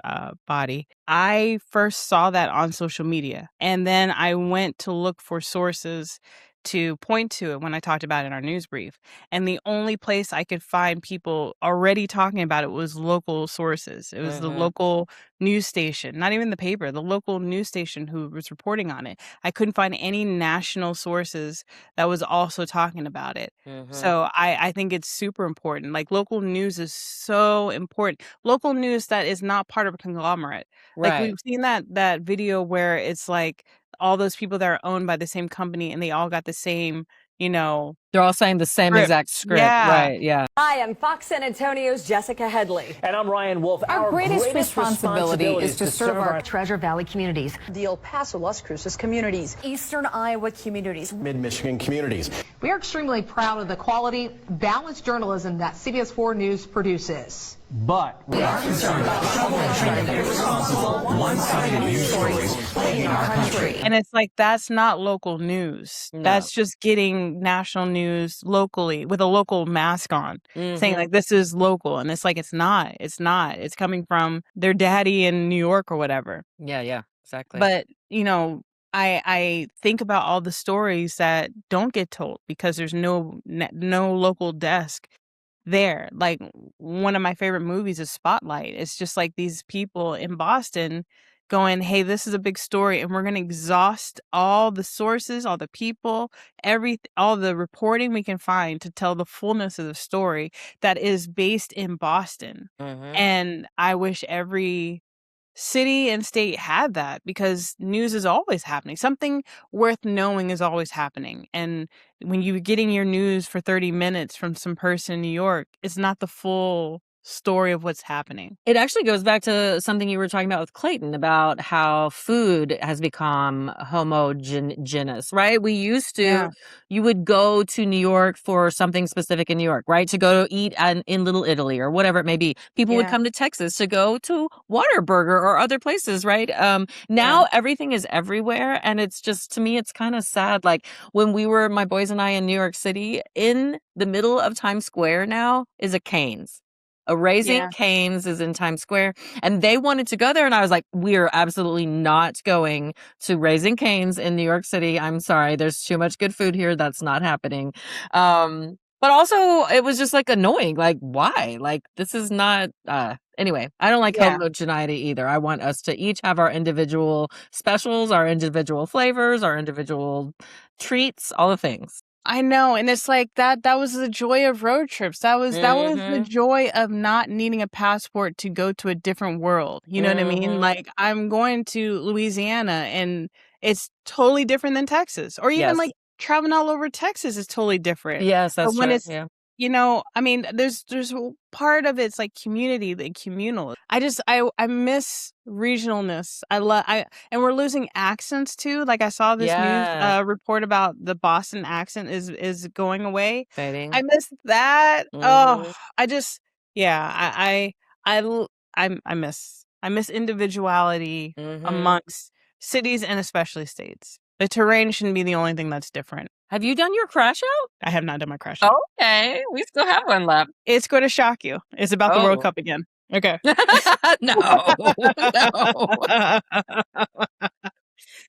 body. I first saw that on social media, and then I went to look for sources to point to it when I talked about it in our news brief. And the only place I could find people already talking about it was local sources. It was the local news station, not even the paper, the local news station who was reporting on it. I couldn't find any national sources that was also talking about it. So I think it's super important. Like local news is so important. Local news that is not part of a conglomerate. Like Right. we've seen that video where it's like all those people that are owned by the same company and they all got the same, They're all saying the same script. exact script. Yeah. Right. Yeah. Hi, I'm Fox San Antonio's Jessica Headley. And I'm Ryan Wolf. Our greatest responsibility is to serve our Treasure Valley communities, the El Paso, Las Cruces communities, Eastern Iowa communities, Mid-Michigan communities. We are extremely proud of the quality, balanced journalism that CBS 4 News produces. But we are concerned about troubling trend of irresponsible, one-sided news stories plaguing our country. And it's like, that's not local news. No. That's just getting national news locally with a local mask on, saying like, this is local. And it's like, it's not. It's coming from their daddy in New York or whatever. Yeah, exactly. But, I think about all the stories that don't get told because there's no local desk there. Like one of my favorite movies is Spotlight. It's just like these people in Boston going, hey, this is a big story and we're going to exhaust all the sources, all the people, all the reporting we can find to tell the fullness of the story that is based in Boston. And I wish every city and state had that because news is always happening. Something worth knowing is always happening. And when you're getting your news for 30 minutes from some person in New York, it's not the full story of what's happening. It actually goes back to something you were talking about with Clayton about how food has become homogeneous, right? We used to, you would go to New York for something specific in New York, right? To go to eat in Little Italy or whatever it may be. People would come to Texas to go to Whataburger or other places, right? Now everything is everywhere. And it's just, to me, it's kind of sad. Like when we were, my boys and I in New York City, in the middle of Times Square now is a Cane's. Raising Yeah. Cane's is in Times Square, and they wanted to go there, and I was like, "We're absolutely not going to Raising Cane's in New York City. I'm sorry, there's too much good food here. That's not happening." But also, it was just like annoying. Like, why? Like, this is not. Anyway, I don't like Yeah. homogeneity either. I want us to each have our individual specials, our individual flavors, our individual treats, all the things. I know, and it's like that was the joy of road trips. That was the Mhm. joy of not needing a passport to go to a different world. You know what I mean? Mhm. Like I'm going to Louisiana and it's totally different than Texas. Or even Yes. like traveling all over Texas is totally different. Yes, But that's when true. it's Yeah. I mean, there's a part of it's like community, the communal. I miss regionalness. And we're losing accents too. Like I saw this news Yeah. report about the Boston accent is going away. Fading. I miss that. Oh, Mhm. I just yeah, I miss individuality Mhm. amongst cities and especially states. The terrain shouldn't be the only thing that's different. Have you done your crash out? I have not done my crash out. Okay, we still have one left. It's going to shock you. It's about the World Oh. Cup again. Okay. No, no.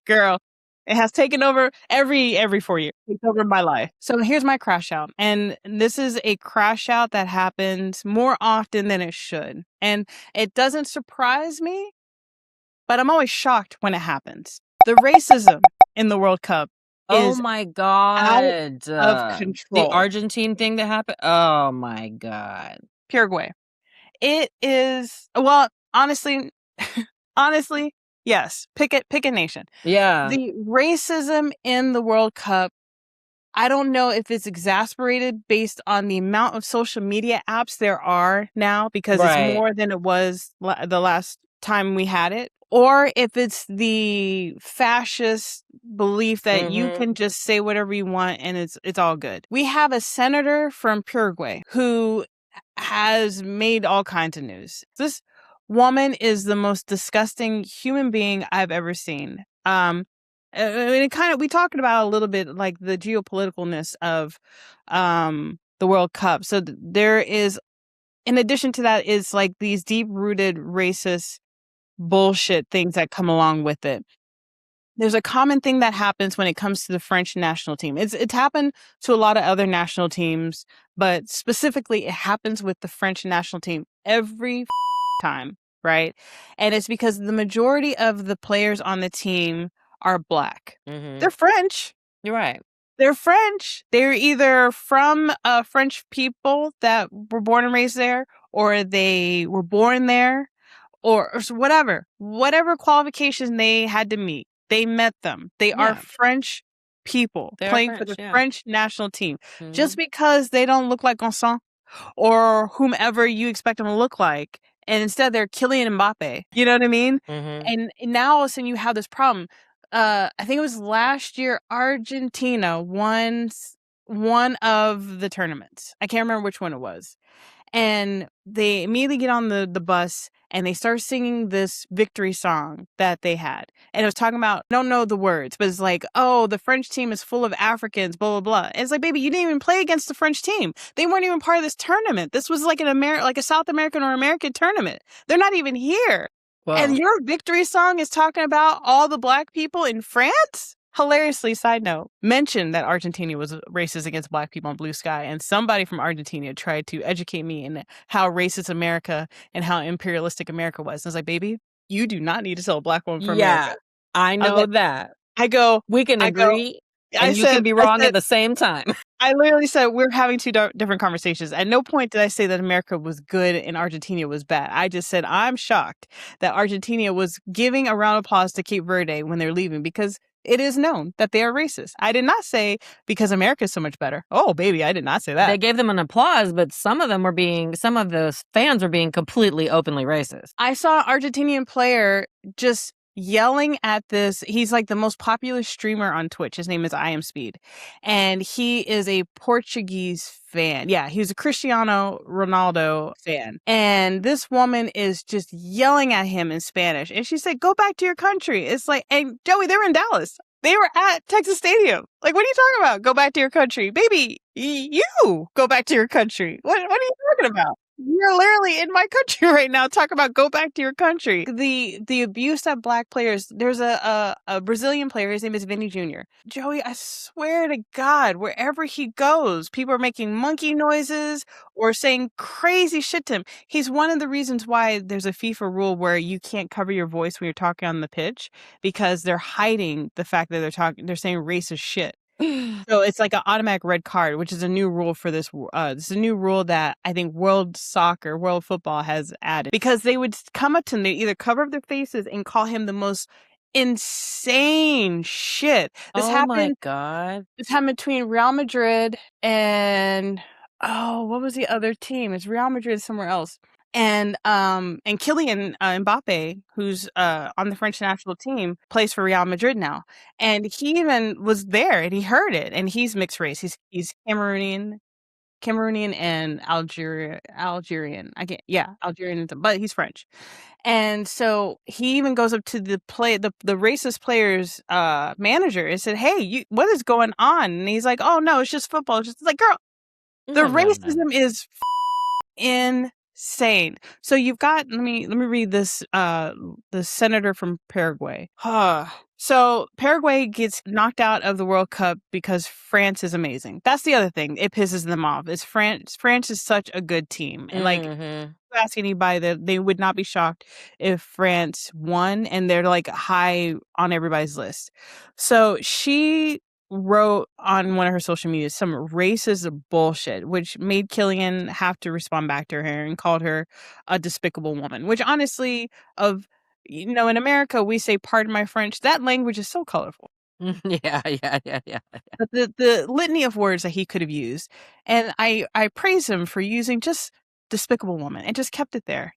Girl, it has taken over every 4 years. It's over my life. So here's my crash out. And this is a crash out that happens more often than it should. And it doesn't surprise me, but I'm always shocked when it happens. The racism in the World Cup Oh is my out god. of The control. Argentine thing that happened? Oh my god. Paraguay. It is well, honestly, honestly, yes. Pick a nation. Yeah. The racism in the World Cup, I don't know if it's exasperated based on the amount of social media apps there are now because it's Right. more than it was the last time we had it, or if it's the fascist belief that you Mhm. can just say whatever you want and it's all good. We have a senator from Paraguay who has made all kinds of news. This woman is the most disgusting human being I've ever seen. I mean, we talked about a little bit like the geopoliticalness of the World Cup. So there is, in addition to that, is like these deep rooted racist bullshit things that come along with it. There's a common thing that happens when it comes to the French national team. It's happened to a lot of other national teams, but specifically it happens with the French national team every time, right? And it's because the majority of the players on the team are black. Mhm. They're French. You're right. They're French. They're either from French people that were born and raised there, or they were born there, or whatever qualifications they had to meet. They met them. They are Yeah. French people They are playing for French, the yeah. French national team. Mhm. Just because they don't look like Gonçalves or whomever you expect them to look like, and instead they're Kylian Mbappe. You know what I mean? Mhm. And now all of a sudden you have this problem. I think it was last year Argentina won one of the tournaments. I can't remember which one it was. And they immediately get on the bus and they start singing this victory song that they had. And it was talking about, I don't know the words, but it's like, oh, the French team is full of Africans, blah, blah, blah. And it's like, baby, you didn't even play against the French team. They weren't even part of this tournament. This was like like a South American or American tournament. They're not even here. Whoa. And your victory song is talking about all the black people in France? Hilariously, side note, mentioned that Argentina was racist against black people in Blue Sky, and somebody from Argentina tried to educate me in how racist America and how imperialistic America was. And I was like, baby, you do not need to tell a black woman from Yeah, America. I was know like- that. I go, We can I go- agree, and you can be wrong at the same time. I literally said we're having two different conversations. At no point did I say that America was good and Argentina was bad. I just said I'm shocked that Argentina was giving a round of applause to Cape Verde when they're leaving because it is known that they are racist. I did not say because America is so much better. Oh, baby, I did not say that. They gave them an applause, but some of those fans were being completely openly racist. I saw an Argentinian player just yelling at this. He's like the most popular streamer on Twitch. His name is I Am Speed. And he is a Portuguese fan. Yeah, he's a Cristiano Ronaldo fan. And this woman is just yelling at him in Spanish. And she said, go back to your country. It's like, and Joey, they were in Dallas. They were at Texas Stadium. Like, what are you talking about? Go back to your country. Baby, you go back to your country. What are you talking about? You're literally in my country right now. Talk about go back to your country. The abuse that black players. There's a Brazilian player. His name is Vinny Jr. Joey, I swear to God, wherever he goes, people are making monkey noises or saying crazy shit to him. He's one of the reasons why there's a FIFA rule where you can't cover your voice when you're talking on the pitch because they're hiding the fact that they're saying racist shit. So it's like an automatic red card, which is a new rule for this. This is a new rule that I think world football has added because they would come up to him, they either cover up their faces and call him the most insane shit. Oh my God. This happened between Real Madrid and what was the other team? It's Real Madrid somewhere else. And Kylian Mbappe, who's on the French national team, plays for Real Madrid now. And he even was there and he heard it. And he's mixed race. He's Cameroonian and Algerian. Algerian, but he's French. And so he even goes up to the racist player's manager and said, "Hey, what is going on?" And he's like, "Oh no, it's just football." It's just like, girl, the racism is insane. So you've got let me read this the senator from Paraguay. So Paraguay gets knocked out of the World Cup because France is amazing. That's the other thing. It pisses them off. Is France is such a good team. And like ask anybody that they would not be shocked if France won, and they're like high on everybody's list. So she wrote on one of her social media some racist bullshit, which made Kylian have to respond back to her and called her a despicable woman, which honestly, in America, we say, pardon my French. That language is so colorful. Yeah. But the litany of words that he could have used. And I praise him for using just despicable woman and just kept it there.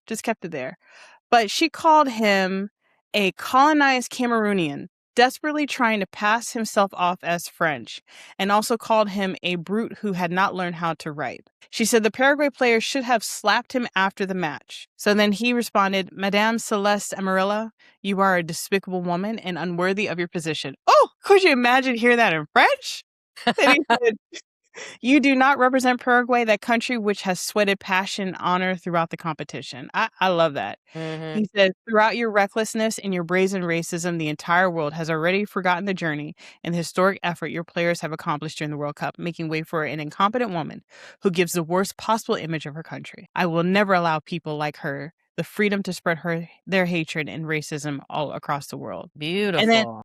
But she called him a colonized Cameroonian, desperately trying to pass himself off as French, and also called him a brute who had not learned how to write. She said the Paraguay player should have slapped him after the match. So then he responded, "Madame Celeste Amarilla, you are a despicable woman and unworthy of your position." Oh, could you imagine hearing that in French? And he said, "You do not represent Paraguay, that country which has sweated passion and honor throughout the competition." I love that. He said, "Throughout your recklessness and your brazen racism, the entire world has already forgotten the journey and the historic effort your players have accomplished during the World Cup, making way for an incompetent woman who gives the worst possible image of her country. I will never allow people like her the freedom to spread their hatred and racism all across the world." Beautiful.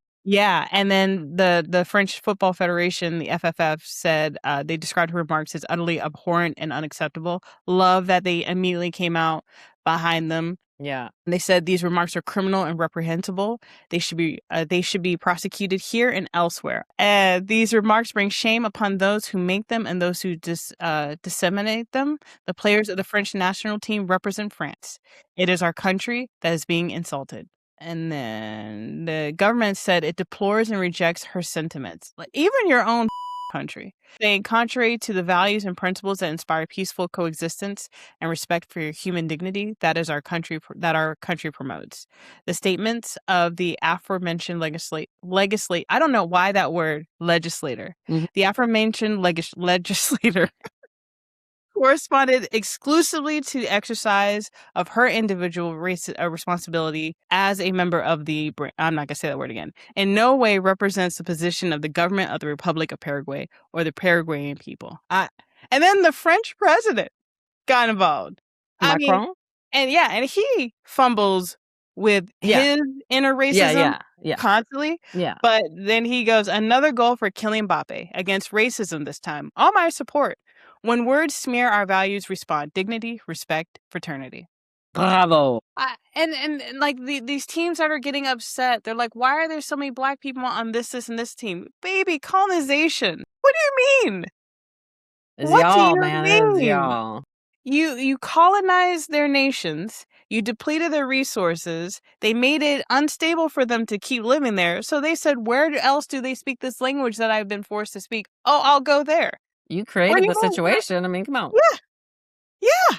And then the French Football Federation, the FFF, said they described her remarks as utterly abhorrent and unacceptable. Love that they immediately came out behind them. Yeah. And they said these remarks are criminal and reprehensible. They should be prosecuted here and elsewhere. These remarks bring shame upon those who make them and those who disseminate them. The players of the French national team represent France. It is our country that is being insulted. And then the government said it deplores and rejects her sentiments. Like, even your own country. Saying, contrary to the values and principles that inspire peaceful coexistence and respect for your human dignity, that our country promotes. The statements of the aforementioned I don't know why that word, legislator. The aforementioned legislator corresponded exclusively to the exercise of her individual responsibility as a member of the, I'm not going to say that word again, in no way represents the position of the government of the Republic of Paraguay or the Paraguayan people. And then the French president got involved. Macron? And he fumbles with his inner racism constantly. Yeah. But then he goes, another goal for Kylian Mbappe against racism this time. All my support. When words smear our values, respond dignity, respect, fraternity. Bravo. And like these teams that are getting upset, they're like, why are there so many black people on this and this team? Baby, colonization. What do you mean? It's What y'all, do you man. mean? It's y'all. You colonized their nations. You depleted their resources. They made it unstable for them to keep living there. So they said, where else do they speak this language that I've been forced to speak? Oh, I'll go there. You created the situation. I mean, come on. Yeah.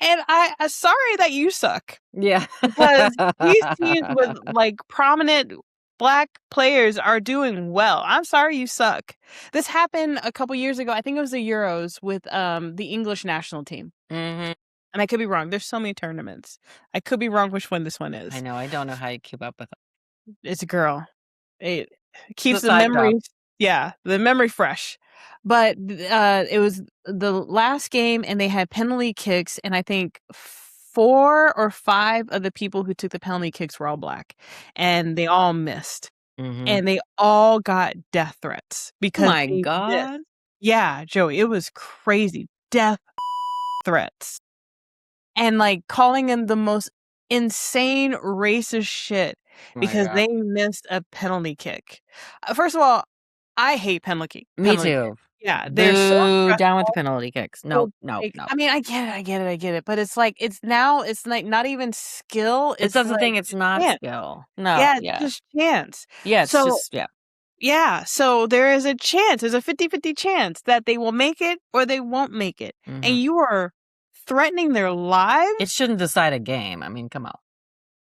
And I'm sorry that you suck. Yeah. Because these teams with like prominent Black players are doing well. I'm sorry you suck. This happened a couple years ago. I think it was the Euros with the English national team. Mm-hmm. And I could be wrong. There's so many tournaments. I could be wrong which one this one is. I know. I don't know how you keep up with it. It's a girl. It keeps The the side memory. job. Yeah, the memory fresh. But it was the last game, and they had penalty kicks, and I think 4 or 5 of the people who took the penalty kicks were all Black, and they all missed, Mm-hmm. and they all got death threats because My they God. missed. Yeah, Joey, it was crazy. Death threats. And like calling them the most insane racist shit because they missed a penalty kick. First of all, I hate penalty. Me too. Yeah, they're so Boo, down with the stressful. penalty kicks. No, no, Like, no. I mean, I get it. But it's like it's like not even skill. It's that's the like thing. It's not chance. skill. No. Yeah, Yeah. it's just chance. Yeah. It's So just yeah. yeah, so there is a chance. There's a 50-50 chance that they will make it or they won't make it. Mhm. And you are threatening their lives. It shouldn't decide a game. I mean, come on.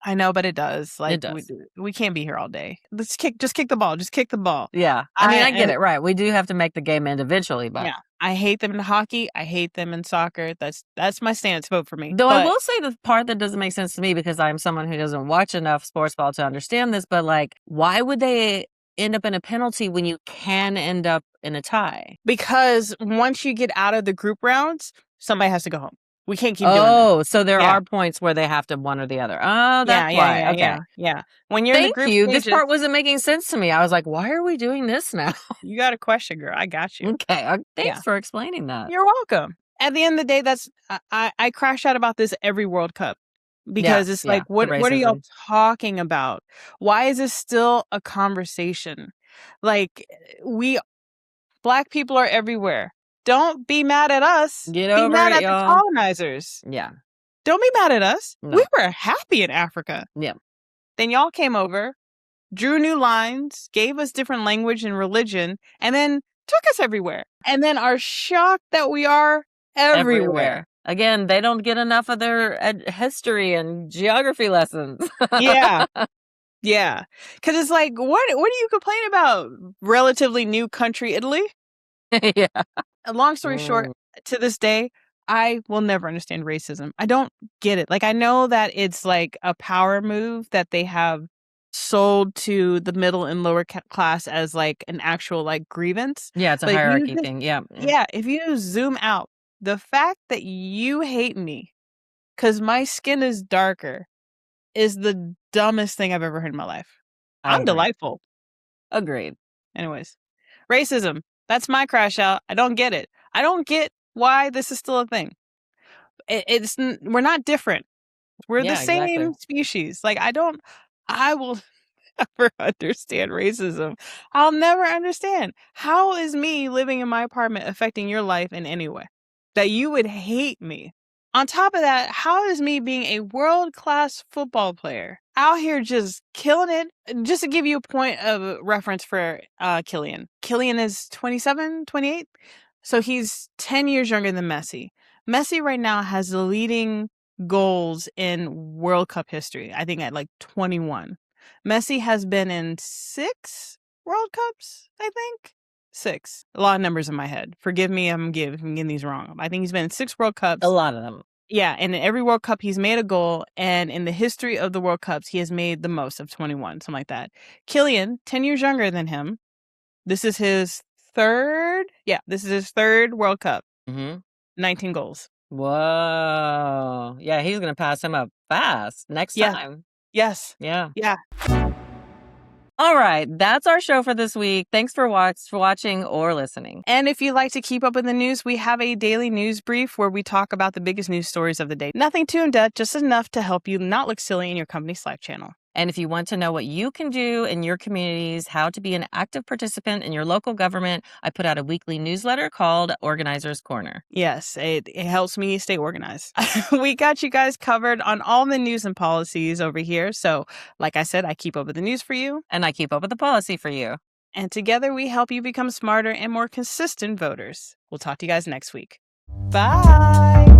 I know, but it does. Like It does. we can't be here all day. Just kick the ball. Just kick the ball. Yeah. I mean, I get and- it. Right. We do have to make the game end eventually, but Yeah, I hate them in hockey. I hate them in soccer. That's my stance. Vote for me. though I But- will say the part that doesn't make sense to me because I'm someone who doesn't watch enough sports ball to understand this, but like, why would they end up in a penalty when you can end up in a tie? because once you get out of the group rounds, somebody has to go home. We can't keep doing that. Oh, so there Yeah. are points where they have to one or the other. Oh, that's Yeah, why. yeah, Okay. yeah. When you're in the Thank group you. This stages, part wasn't making sense to me. I was like, why are we doing this now? you got a question, girl. I got you. Okay. Thanks Yeah. for explaining that. You're welcome. At the end of the day, that's I crash out about this every World Cup because it's like, the what are y'all racism. talking about? Why is this still a conversation? Like Black people are everywhere. Don't be mad at us. Get be over mad it, at y'all. the colonizers. Yeah. Don't be mad at us. No. We were happy in Africa. Yeah. Then y'all came over, drew new lines, gave us different language and religion, and then took us everywhere. And then are shocked that we are everywhere. Again, they don't get enough of their history and geography lessons. Yeah. Yeah. Because it's like, what do you complain about? Relatively new country, Italy? Yeah. Long story short, to this day, I will never understand racism. I don't get it. Like, I know that it's like a power move that they have sold to the middle and lower class as like an actual like grievance. Yeah, it's a But if you hierarchy just- thing. Yeah. Yeah, if you zoom out, the fact that you hate me because my skin is darker is the dumbest thing I've ever heard in my life. I I'm agree. delightful. Agreed. Anyways, racism. That's my crash out. I don't get it. I don't get why this is still a thing. We're not different. We're Yeah, the same exactly. species. Like I will never understand racism. I'll never understand. How is me living in my apartment affecting your life in any way? That you would hate me. On top of that, how is me being a world-class football player out here just killing it? Just to give you a point of reference for Killian. Killian is 27, 28. So he's 10 years younger than Messi. Messi right now has the leading goals in World Cup history, I think at like 21. Messi has been in 6 World Cups, I think. 6. A lot of numbers in my head. Forgive me, I'm getting these wrong. I think he's been in 6 World Cups. A lot of them. Yeah, and in every World Cup he's made a goal, and in the history of the World Cups he has made the most of 21, something like that. Killian, 10 years younger than him. This is his third World Cup. Mm-hmm. 19 goals. Whoa. Yeah, he's going to pass him up fast next Yeah. time. Yes. Yeah. Yeah. All right. That's our show for this week. Thanks for watching or listening. And if you'd like to keep up with the news, we have a daily news brief where we talk about the biggest news stories of the day. Nothing too in-depth, just enough to help you not look silly in your company's Slack channel. And if you want to know what you can do in your communities, how to be an active participant in your local government, I put out a weekly newsletter called Organizer's Corner. Yes, it helps me stay organized. We got you guys covered on all the news and policies over here. So, like I said, I keep up with the news for you. And I keep up with the policy for you. And together we help you become smarter and more consistent voters. We'll talk to you guys next week. Bye.